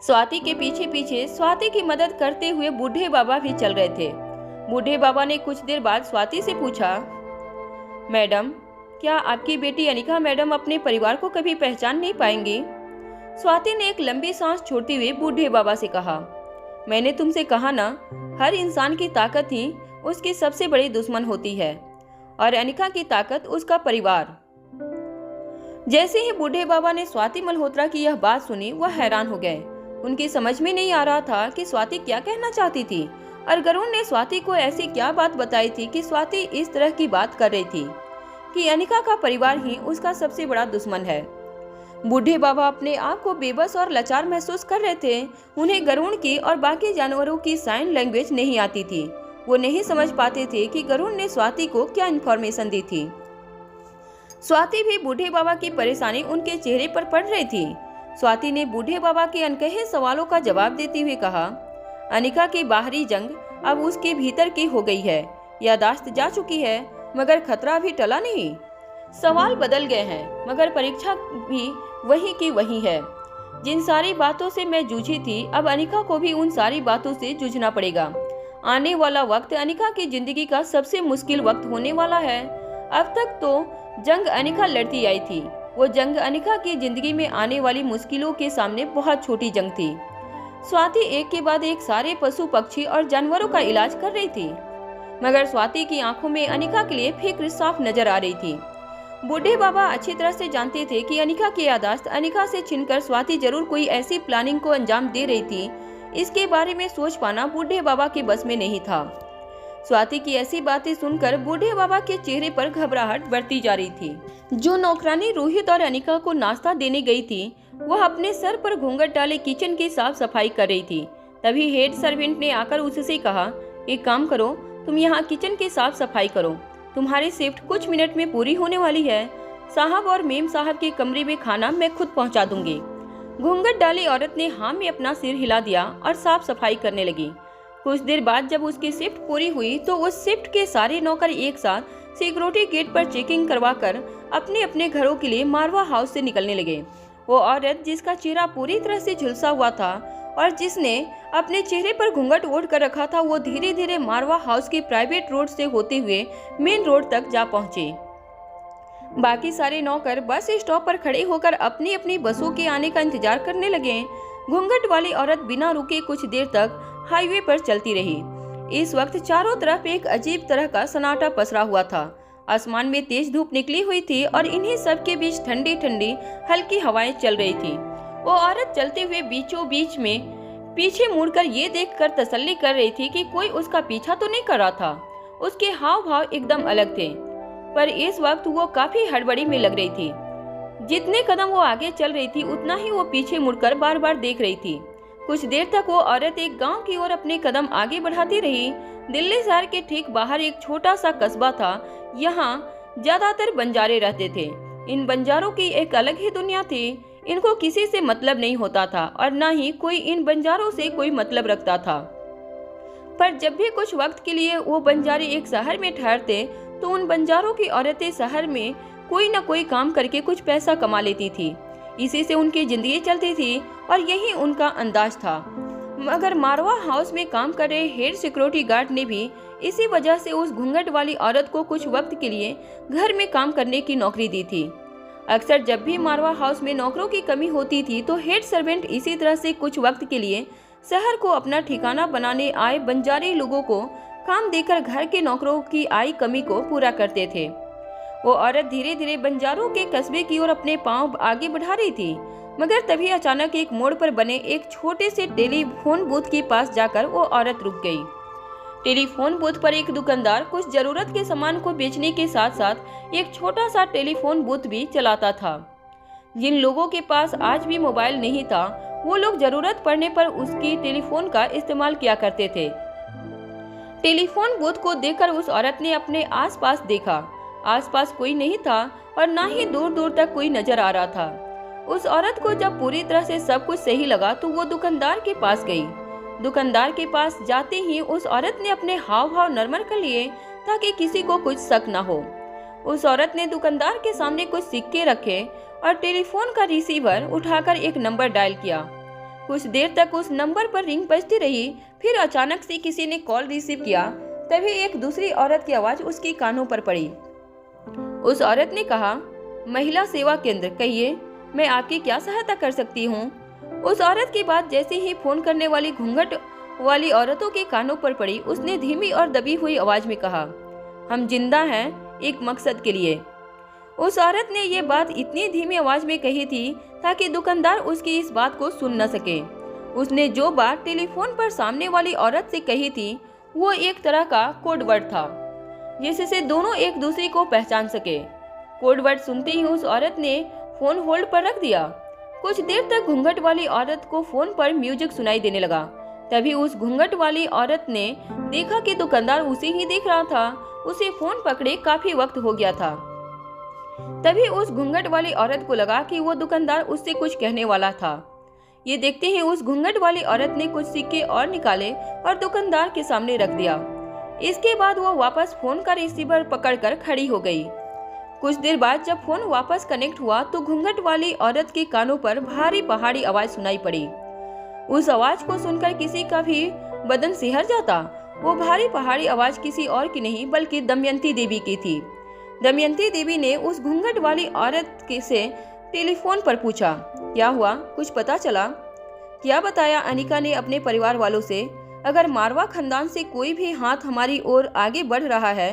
S1: स्वाति के पीछे पीछे स्वाति की मदद करते हुए बूढ़े बाबा भी चल रहे थे। बूढ़े बाबा ने कुछ देर बाद स्वाति से पूछा, मैडम, क्या आपकी बेटी अनिका मैडम अपने परिवार को कभी पहचान नहीं पाएंगी? स्वाति ने एक लंबी सांस छोड़ते हुए बूढ़े बाबा से कहा, मैंने तुमसे कहा ना, हर इंसान की ताकत ही उसकी सबसे बड़ी दुश्मन होती है और अनिका की ताकत उसका परिवार। जैसे ही बूढ़े बाबा ने स्वाति मल्होत्रा की यह बात सुनी, वह हैरान हो गए। उनकी समझ में नहीं आ रहा था कि स्वाति क्या कहना चाहती थी और गरुण ने स्वाति को ऐसी क्या बात बताई थी कि स्वाति इस तरह की बात कर रही थी कि अनिका का परिवार ही उसका सबसे बड़ा दुश्मन है। बूढ़े बाबा अपने आप को बेबस और लाचार महसूस कर रहे थे। उन्हें गरुड़ की और बाकी जानवरों की साइन लैंग्वेज नहीं आती थी। वो नहीं समझ पाते थे कि गरुड़ ने स्वाति को क्या इन्फॉर्मेशन दी थी। स्वाति भी बूढ़े बाबा की परेशानी उनके चेहरे पर पड़ रही थी। स्वाति ने बूढ़े बाबा के अनकहे सवालों का जवाब देते हुए कहा, अनिका की बाहरी जंग अब उसके भीतर की हो गई है। यादाश्त जा चुकी है, मगर खतरा भी टला नहीं। सवाल बदल गए हैं, मगर परीक्षा भी वही की वही है। जिन सारी बातों से मैं जूझी थी, अब अनिका को भी उन सारी बातों से जूझना पड़ेगा। आने वाला वक्त अनिका की जिंदगी का सबसे मुश्किल वक्त होने वाला है। अब तक तो जंग अनिका लड़ती आई थी। वो जंग अनिका की जिंदगी में आने वाली मुश्किलों के सामने बहुत छोटी जंग थी। स्वाति एक के बाद एक सारे पशु पक्षी और जानवरों का इलाज कर रही थी, मगर स्वाति की आंखों में अनिका के लिए फिक्र साफ नजर आ रही थी। बूढ़े बाबा अच्छी तरह से जानते थे कि अनिका की यादाश्त अनिका से छीनकर स्वाति जरूर कोई ऐसी प्लानिंग को अंजाम दे रही थी। इसके बारे में सोच पाना बूढ़े बाबा के बस में नहीं था। स्वाति की ऐसी बातें सुनकर बूढ़े बाबा के चेहरे पर घबराहट बढ़ती जा रही थी। जो नौकरानी रोहित और अनिका को नाश्ता देने गई थी, वह अपने सर पर घूंघट डाले किचन की साफ सफाई कर रही थी। तभी हेड सर्वेंट ने आकर उससे कहा, एक काम करो, तुम यहाँ किचन की साफ सफाई करो, तुम्हारी शिफ्ट कुछ मिनट में पूरी होने वाली है। साहब और मेम साहब के कमरे में खाना मैं खुद पहुंचा दूंगी। घूंघट डाली औरत ने हाँ में अपना सिर हिला दिया और साफ सफाई करने लगी। कुछ देर बाद जब उसकी शिफ्ट पूरी हुई तो उस शिफ्ट के सारे नौकर एक साथ सिक्योरिटी गेट पर चेकिंग करवाकर अपने अपने घरों के लिए मारवा हाउस से निकलने लगे। वो औरत जिसका चेहरा पूरी तरह से झुलसा हुआ था और जिसने अपने चेहरे पर घूंघट ओढ़ कर रखा था, वो धीरे धीरे मारवा हाउस की प्राइवेट रोड से होते हुए मेन रोड तक जा पहुंचे। बाकी सारे नौकर बस स्टॉप पर खड़े होकर अपनी अपनी बसों के आने का इंतजार करने लगे। घूंघट वाली औरत बिना रुके कुछ देर तक हाईवे पर चलती रही। इस वक्त चारों तरफ एक अजीब तरह का सन्नाटा पसरा हुआ था। आसमान में तेज धूप निकली हुई थी और इन्हीं सब के बीच ठंडी ठंडी हल्की हवाएं चल रही थी। वो औरत चलते हुए बीचों बीच में पीछे मुड़कर ये देखकर तसल्ली कर रही थी कि कोई उसका पीछा तो नहीं कर रहा था। उसके हाव भाव एकदम अलग थे, पर इस वक्त वो काफी हड़बड़ी में लग रही थी। जितने कदम वो आगे चल रही थी, उतना ही वो पीछे मुड़कर बार बार देख रही थी। कुछ देर तक वो औरत एक गांव की ओर अपने कदम आगे बढ़ाती रही। दिल्ली शहर के ठीक बाहर एक छोटा सा कस्बा था। यहाँ ज्यादातर बंजारे रहते थे। इन बंजारों की एक अलग ही दुनिया थी। इनको किसी से मतलब नहीं होता था और न ही कोई इन बंजारों से कोई मतलब रखता था। पर जब भी कुछ वक्त के लिए वो बंजारे एक शहर में ठहरते तो उन बंजारों की औरतें शहर में कोई न कोई काम करके कुछ पैसा कमा लेती थी। इसी से उनकी जिंदगी चलती थी और यही उनका अंदाज था। मगर मारवा हाउस में काम कर रहे हेड सिक्योरिटी गार्ड ने भी इसी वजह से उस घूंघट वाली औरत को कुछ वक्त के लिए घर में काम करने की नौकरी दी थी। अक्सर जब भी मारवा हाउस में नौकरों की कमी होती थी तो हेड सर्वेंट इसी तरह से कुछ वक्त के लिए शहर को अपना ठिकाना बनाने आए बंजारी लोगों को काम देकर घर के नौकरों की आई कमी को पूरा करते थे। वो औरत धीरे धीरे बंजारों के कस्बे की ओर अपने पांव आगे बढ़ा रही थी, मगर तभी अचानक एक मोड़ पर बने एक छोटे से टेलीफोन बूथ के पास जाकर वो औरत रुक गई। टेलीफोन बूथ पर एक दुकानदार कुछ जरूरत के सामान को बेचने के साथ साथ एक छोटा सा टेलीफोन बूथ भी चलाता था। जिन लोगों के पास आज भी मोबाइल नहीं था, वो लोग जरूरत पड़ने पर उसकी टेलीफोन का इस्तेमाल किया करते थे। टेलीफोन बूथ को देखकर उस औरत ने अपने आसपास देखा। आसपास कोई नहीं था और ना ही दूर दूर तक कोई नजर आ रहा था। उस औरत को जब पूरी तरह से सब कुछ सही लगा तो वो दुकानदार के पास गई। दुकानदार के पास जाते ही उस औरत ने अपने हाव भाव नरम कर लिए ताकि किसी को कुछ शक न हो। उस औरत ने दुकानदार के सामने कुछ सिक्के रखे और टेलीफोन का रिसीवर उठाकर एक नंबर डायल किया। कुछ देर तक उस नंबर पर रिंग बजती रही। फिर अचानक से किसी ने कॉल रिसीव किया। तभी एक दूसरी औरत की आवाज उसके कानों पर पड़ी। उस औरत ने कहा, महिला सेवा केंद्र, कहिए मैं आपकी क्या सहायता कर सकती हूँ। उस औरत की बात जैसे ही फोन करने वाली घूंघट वाली औरतों के कानों पर पड़ी, उसने धीमी और दबी हुई आवाज में कहा, हम जिंदा हैं एक मकसद के लिए। उस औरत ने ये बात इतनी धीमी आवाज में कही थी ताकि दुकानदार उसकी इस बात को सुन न सके। उसने जो बात टेलीफोन पर सामने वाली औरत से कही थी वो एक तरह का कोड वर्ड था जिससे दोनों एक दूसरे को पहचान सके। कोड वर्ड सुनते ही उस औरत ने फोन होल्ड पर रख दिया। कुछ देर तक घूंघट वाली औरत को फोन पर म्यूजिक सुनाई देने लगा। तभी उस घूंघट वाली औरत ने देखा कि दुकानदार उसे ही देख रहा था। उसे फोन पकड़े काफी वक्त हो गया था। तभी उस घूंघट वाली औरत को लगा कि वो दुकानदार उससे कुछ कहने वाला था। ये देखते ही उस घूंघट वाली औरत ने कुछ सिक्के और निकाले और दुकानदार के सामने रख दिया। इसके बाद वो वापस फोन का रिसीवर पकड़कर खड़ी हो गई। कुछ देर बाद जब फोन वापस कनेक्ट हुआ तो घूंघट वाली औरत के कानों पर भारी पहाड़ी आवाज सुनाई पड़ी। उस आवाज को सुनकर किसी का भी बदन सिहर जाता। वो भारी पहाड़ी आवाज किसी और की नहीं बल्कि दमयंती देवी की थी। दमयंती देवी ने उस घूंघट वाली औरत से टेलीफोन पर पूछा, क्या हुआ, कुछ पता चला? क्या बताया अनिका ने अपने परिवार वालों से? अगर मारवा खानदान से कोई भी हाथ हमारी ओर आगे बढ़ रहा है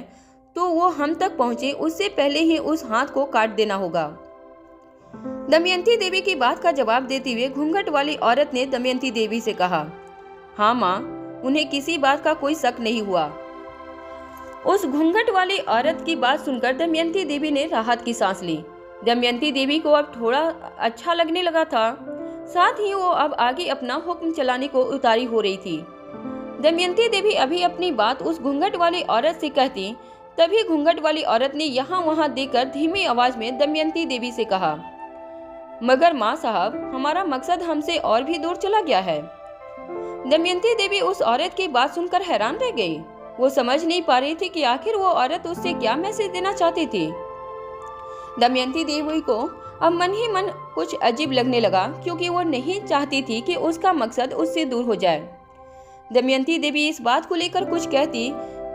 S1: तो वो हम तक पहुंचे उससे पहले ही उस हाथ को काट देना होगा। दमयंती देवी की बात का जवाब देते हुए घूंघट वाली औरत ने दमयंती देवी से कहा, हाँ माँ, उन्हें किसी बात का कोई शक नहीं हुआ। उस घूंघट वाली औरत की बात सुनकर दमयंती देवी ने राहत की सांस ली। दमयंती देवी को अब थोड़ा अच्छा लगने लगा था। साथ ही वो अब आगे अपना हुक्म चलाने को उतारी हो रही थी। दमयंती देवी अभी अपनी बात उस घूंघट वाली औरत से कहती, तभी घूंघट वाली औरत ने यहाँ वहाँ देखकर धीमी आवाज में दमयंती देवी से कहा, मगर माँ साहब, हमारा मकसद हमसे और भी दूर चला गया है। दमयंती देवी उस औरत की बात सुनकर हैरान रह गई। वो समझ नहीं पा रही थी कि आखिर वो औरत उससे क्या मैसेज देना चाहती थी। दमयंती देवी को अब मन ही मन कुछ अजीब लगने लगा क्योंकि वो नहीं चाहती थी कि उसका मकसद उससे दूर हो जाए। दमयंती देवी इस बात को लेकर कुछ कहती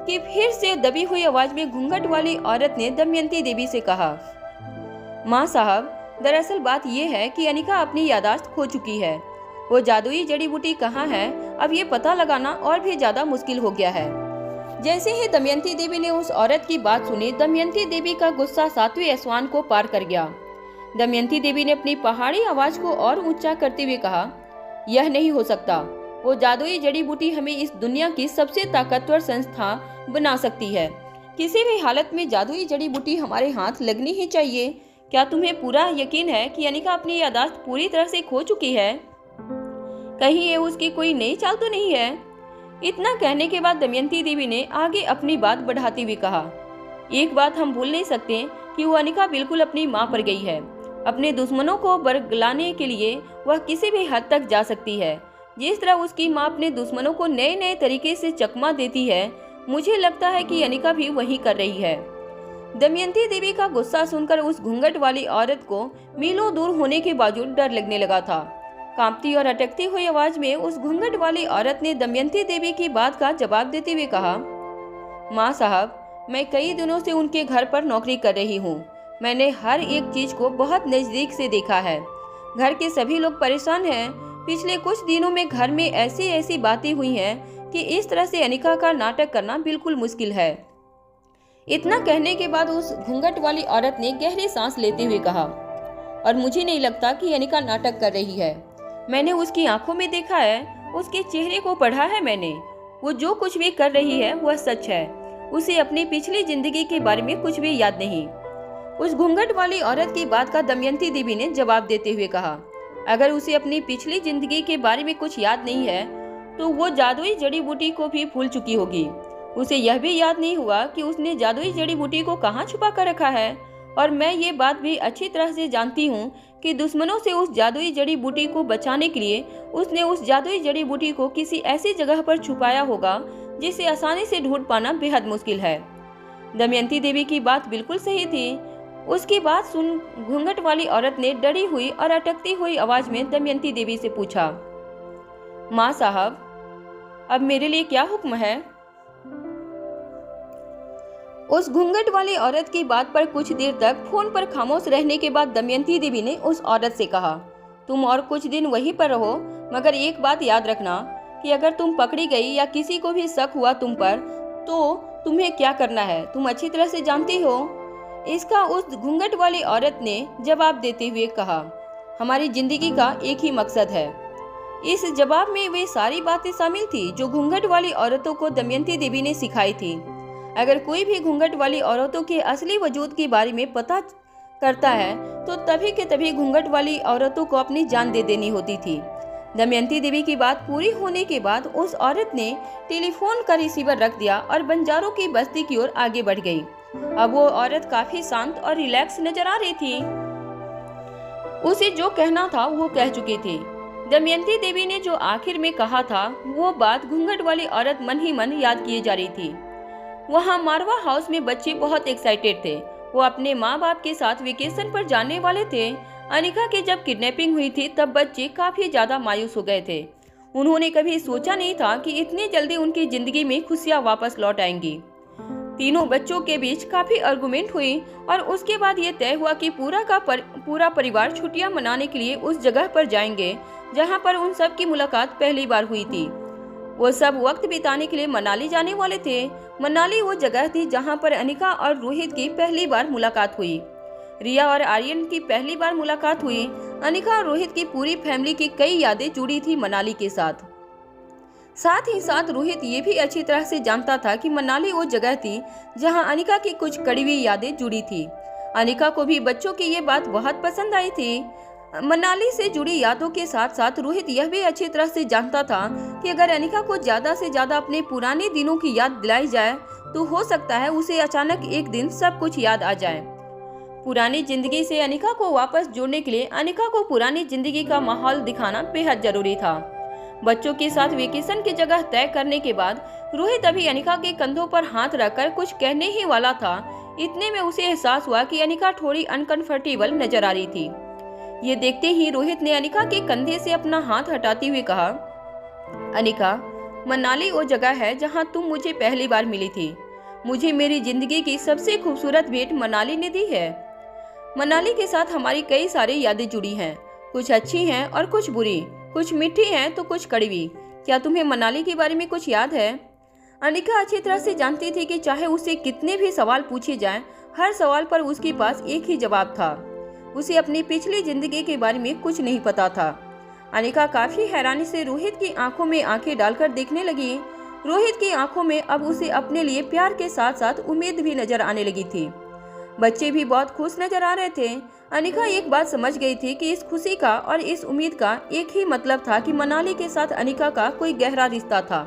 S1: कि फिर से दबी हुई आवाज में घूंघट वाली औरत ने दमयंती देवी से कहा, माँ साहब, दरअसल बात यह है कि अनिका अपनी याददाश्त खो चुकी है। वो जादुई जड़ी बूटी कहाँ है, अब ये पता लगाना और भी ज्यादा मुश्किल हो गया है। जैसे ही दमयंती देवी ने उस औरत की बात सुनी, दमयंती देवी का गुस्सा 7वें आसमान को पार कर गया। दमयंती देवी ने अपनी पहाड़ी आवाज को और ऊंचा करते हुए कहा, यह नहीं हो सकता। वो जादुई जड़ी बूटी हमें इस दुनिया की सबसे ताकतवर संस्था बना सकती है। किसी भी हालत में जादुई जड़ी बूटी हमारे हाथ लगनी ही चाहिए। क्या तुम्हें पूरा यकीन है कि अनिका अपनी याददाश्त पूरी तरह से खो चुकी है? कहीं ये उसकी कोई नई चाल तो नहीं है? इतना कहने के बाद दमयंती देवी ने आगे अपनी बात बढ़ाती हुई कहा, एक बात हम भूल नहीं सकते कि वो अनिका बिल्कुल अपनी माँ पर गई है। अपने दुश्मनों को बरगलाने के लिए वह किसी भी हद तक जा सकती है। जिस तरह उसकी माँ अपने दुश्मनों को नए नए तरीके से चकमा देती है, मुझे लगता है कि अनिका भी वही कर रही है। दमयंती देवी का गुस्सा सुनकर उस घूंघट वाली औरत को मीलों दूर होने के बावजूद डर लगने लगा था। कांपती और अटकती हुई आवाज में उस घूंघट वाली औरत ने दमयंती देवी की बात का जवाब देते हुए कहा, माँ साहब, मैं कई दिनों से उनके घर पर नौकरी कर रही हूँ। मैंने हर एक चीज को बहुत नजदीक से देखा है। घर के सभी लोग परेशान हैं। पिछले कुछ दिनों में घर में ऐसी ऐसी बातें हुई हैं कि इस तरह से अनिका का नाटक करना बिल्कुल मुश्किल है। इतना कहने के बाद उस घूंघट वाली औरत ने गहरी सांस लेते हुए कहा, और मुझे नहीं लगता कि अनिका नाटक कर रही है। मैंने उसकी आंखों में देखा है, उसके चेहरे को पढ़ा है मैंने। वो जो कुछ भी कर रही है वह सच है। उसे अपनी पिछली जिंदगी के बारे में कुछ भी याद नहीं। उस घूंघट वाली औरत की बात का दमयंती देवी ने जवाब देते हुए कहा, अगर उसे अपनी पिछली जिंदगी के बारे में कुछ याद नहीं है तो वो जादुई जड़ी बूटी को भी भूल चुकी होगी। उसे यह भी याद नहीं हुआ कि उसने जादुई जड़ी बूटी को कहाँ छुपा कर रखा है। और मैं ये बात भी अच्छी तरह से जानती हूँ कि दुश्मनों से उस जादुई जड़ी बूटी को बचाने के लिए उसने उस जादुई जड़ी बूटी को किसी ऐसी जगह पर छुपाया होगा जिसे आसानी से ढूंढ पाना बेहद मुश्किल है। दमयंती देवी की बात बिल्कुल सही थी। उसकी बात सुन घूंघट वाली औरत ने डरी हुई और अटकती हुई आवाज में दमयंती देवी से पूछा, माँ साहब, अब मेरे लिए क्या हुक्म है? उस घूंघट वाली औरत की बात पर कुछ देर तक फोन पर खामोश रहने के बाद दमयंती देवी ने उस औरत से कहा, तुम और कुछ दिन वहीं पर रहो, मगर एक बात याद रखना कि अगर तुम पकड़ी गई या किसी को भी शक हुआ तुम पर, तो तुम्हें क्या करना है तुम अच्छी तरह से जानती हो। इसका उस घूंघट वाली औरत ने जवाब देते हुए कहा, हमारी जिंदगी का एक ही मकसद है। इस जवाब में वे सारी बातें शामिल थी जो घूंघट वाली औरतों को दमयंती देवी ने सिखाई थी। अगर कोई भी घूंघट वाली औरतों के असली वजूद के बारे में पता करता है तो तभी के तभी घूंघट वाली औरतों को अपनी जान दे देनी होती थी। दमयंती देवी की बात पूरी होने के बाद उस औरत ने टेलीफोन का रिसीवर रख दिया और बंजारों की बस्ती की ओर आगे बढ़ गई। अब वो औरत काफी शांत और रिलैक्स नजर आ रही थी। उसे जो कहना था वो कह चुकी थी। दमयंती देवी ने जो आखिर में कहा था वो बात घूंघट वाली औरत मन ही मन याद किए जा रही थी। वहाँ मारवा हाउस में बच्चे बहुत एक्साइटेड थे। वो अपने माँ बाप के साथ वेकेशन पर जाने वाले थे। अनिका की जब किडनैपिंग हुई थी तब बच्चे काफी ज्यादा मायूस हो गए थे। उन्होंने कभी सोचा नहीं था कि इतनी जल्दी उनकी जिंदगी में खुशियाँ वापस लौट आएंगी। तीनों बच्चों के बीच काफी आर्गुमेंट हुई और उसके बाद ये तय हुआ कि पूरा परिवार छुट्टियां मनाने के लिए उस जगह पर जाएंगे जहां पर उन सब की मुलाकात पहली बार हुई थी। वो सब वक्त बिताने के लिए मनाली जाने वाले थे। मनाली वो जगह थी जहां पर अनिका और रोहित की पहली बार मुलाकात हुई। रिया और आर्यन की पहली बार मुलाकात हुई। अनिका और रोहित की पूरी फैमिली की कई यादें जुड़ी थी मनाली के साथ। साथ ही साथ रोहित ये भी अच्छी तरह से जानता था कि मनाली वो जगह थी जहां अनिका की कुछ कड़वी यादें जुड़ी थी। अनिका को भी बच्चों की ये बात बहुत पसंद आई थी। मनाली से जुड़ी यादों के साथ साथ रोहित यह भी अच्छी तरह से जानता था कि अगर अनिका को ज्यादा से ज्यादा अपने पुराने दिनों की याद दिलाई जाए तो हो सकता है उसे अचानक एक दिन सब कुछ याद आ जाए। पुरानी जिंदगी से अनिका को वापस जोड़ने के लिए अनिका को पुरानी जिंदगी का माहौल दिखाना बेहद जरूरी था। बच्चों के साथ वेकेशन की जगह तय करने के बाद रोहित अभी अनिका के कंधों पर हाथ रखकर कुछ कहने ही वाला था। इतने में उसे एहसास हुआ कि अनिका थोड़ी अनकंफर्टेबल नजर आ रही थी। ये देखते ही रोहित ने अनिका के कंधे से अपना हाथ हटाते हुए कहा, अनिका, मनाली वो जगह है जहां तुम मुझे पहली बार मिली थी। मुझे मेरी जिंदगी की सबसे खूबसूरत भेंट मनाली ने दी है। मनाली के साथ हमारी कई सारी यादें जुड़ी हैं। कुछ अच्छी हैं और कुछ बुरी, कुछ मीठी हैं तो कुछ कड़वी। क्या तुम्हें मनाली के बारे में कुछ याद है? अनिका अच्छी तरह से जानती थी कि चाहे उससे कितने भी सवाल पूछे जाएं, हर सवाल पर उसके पास एक ही जवाब था। उसे अपनी पिछली जिंदगी के बारे में कुछ नहीं पता था। अनिका काफी हैरानी से रोहित की आंखों में आंखें डालकर देखने लगी। रोहित की आंखों में अब उसे अपने लिए प्यार के साथ साथ उम्मीद भी नजर आने लगी थी। बच्चे भी बहुत खुश नजर आ रहे थे। अनिका एक बात समझ गई थी कि इस खुशी का और इस उम्मीद का एक ही मतलब था कि मनाली के साथ अनिका का कोई गहरा रिश्ता था।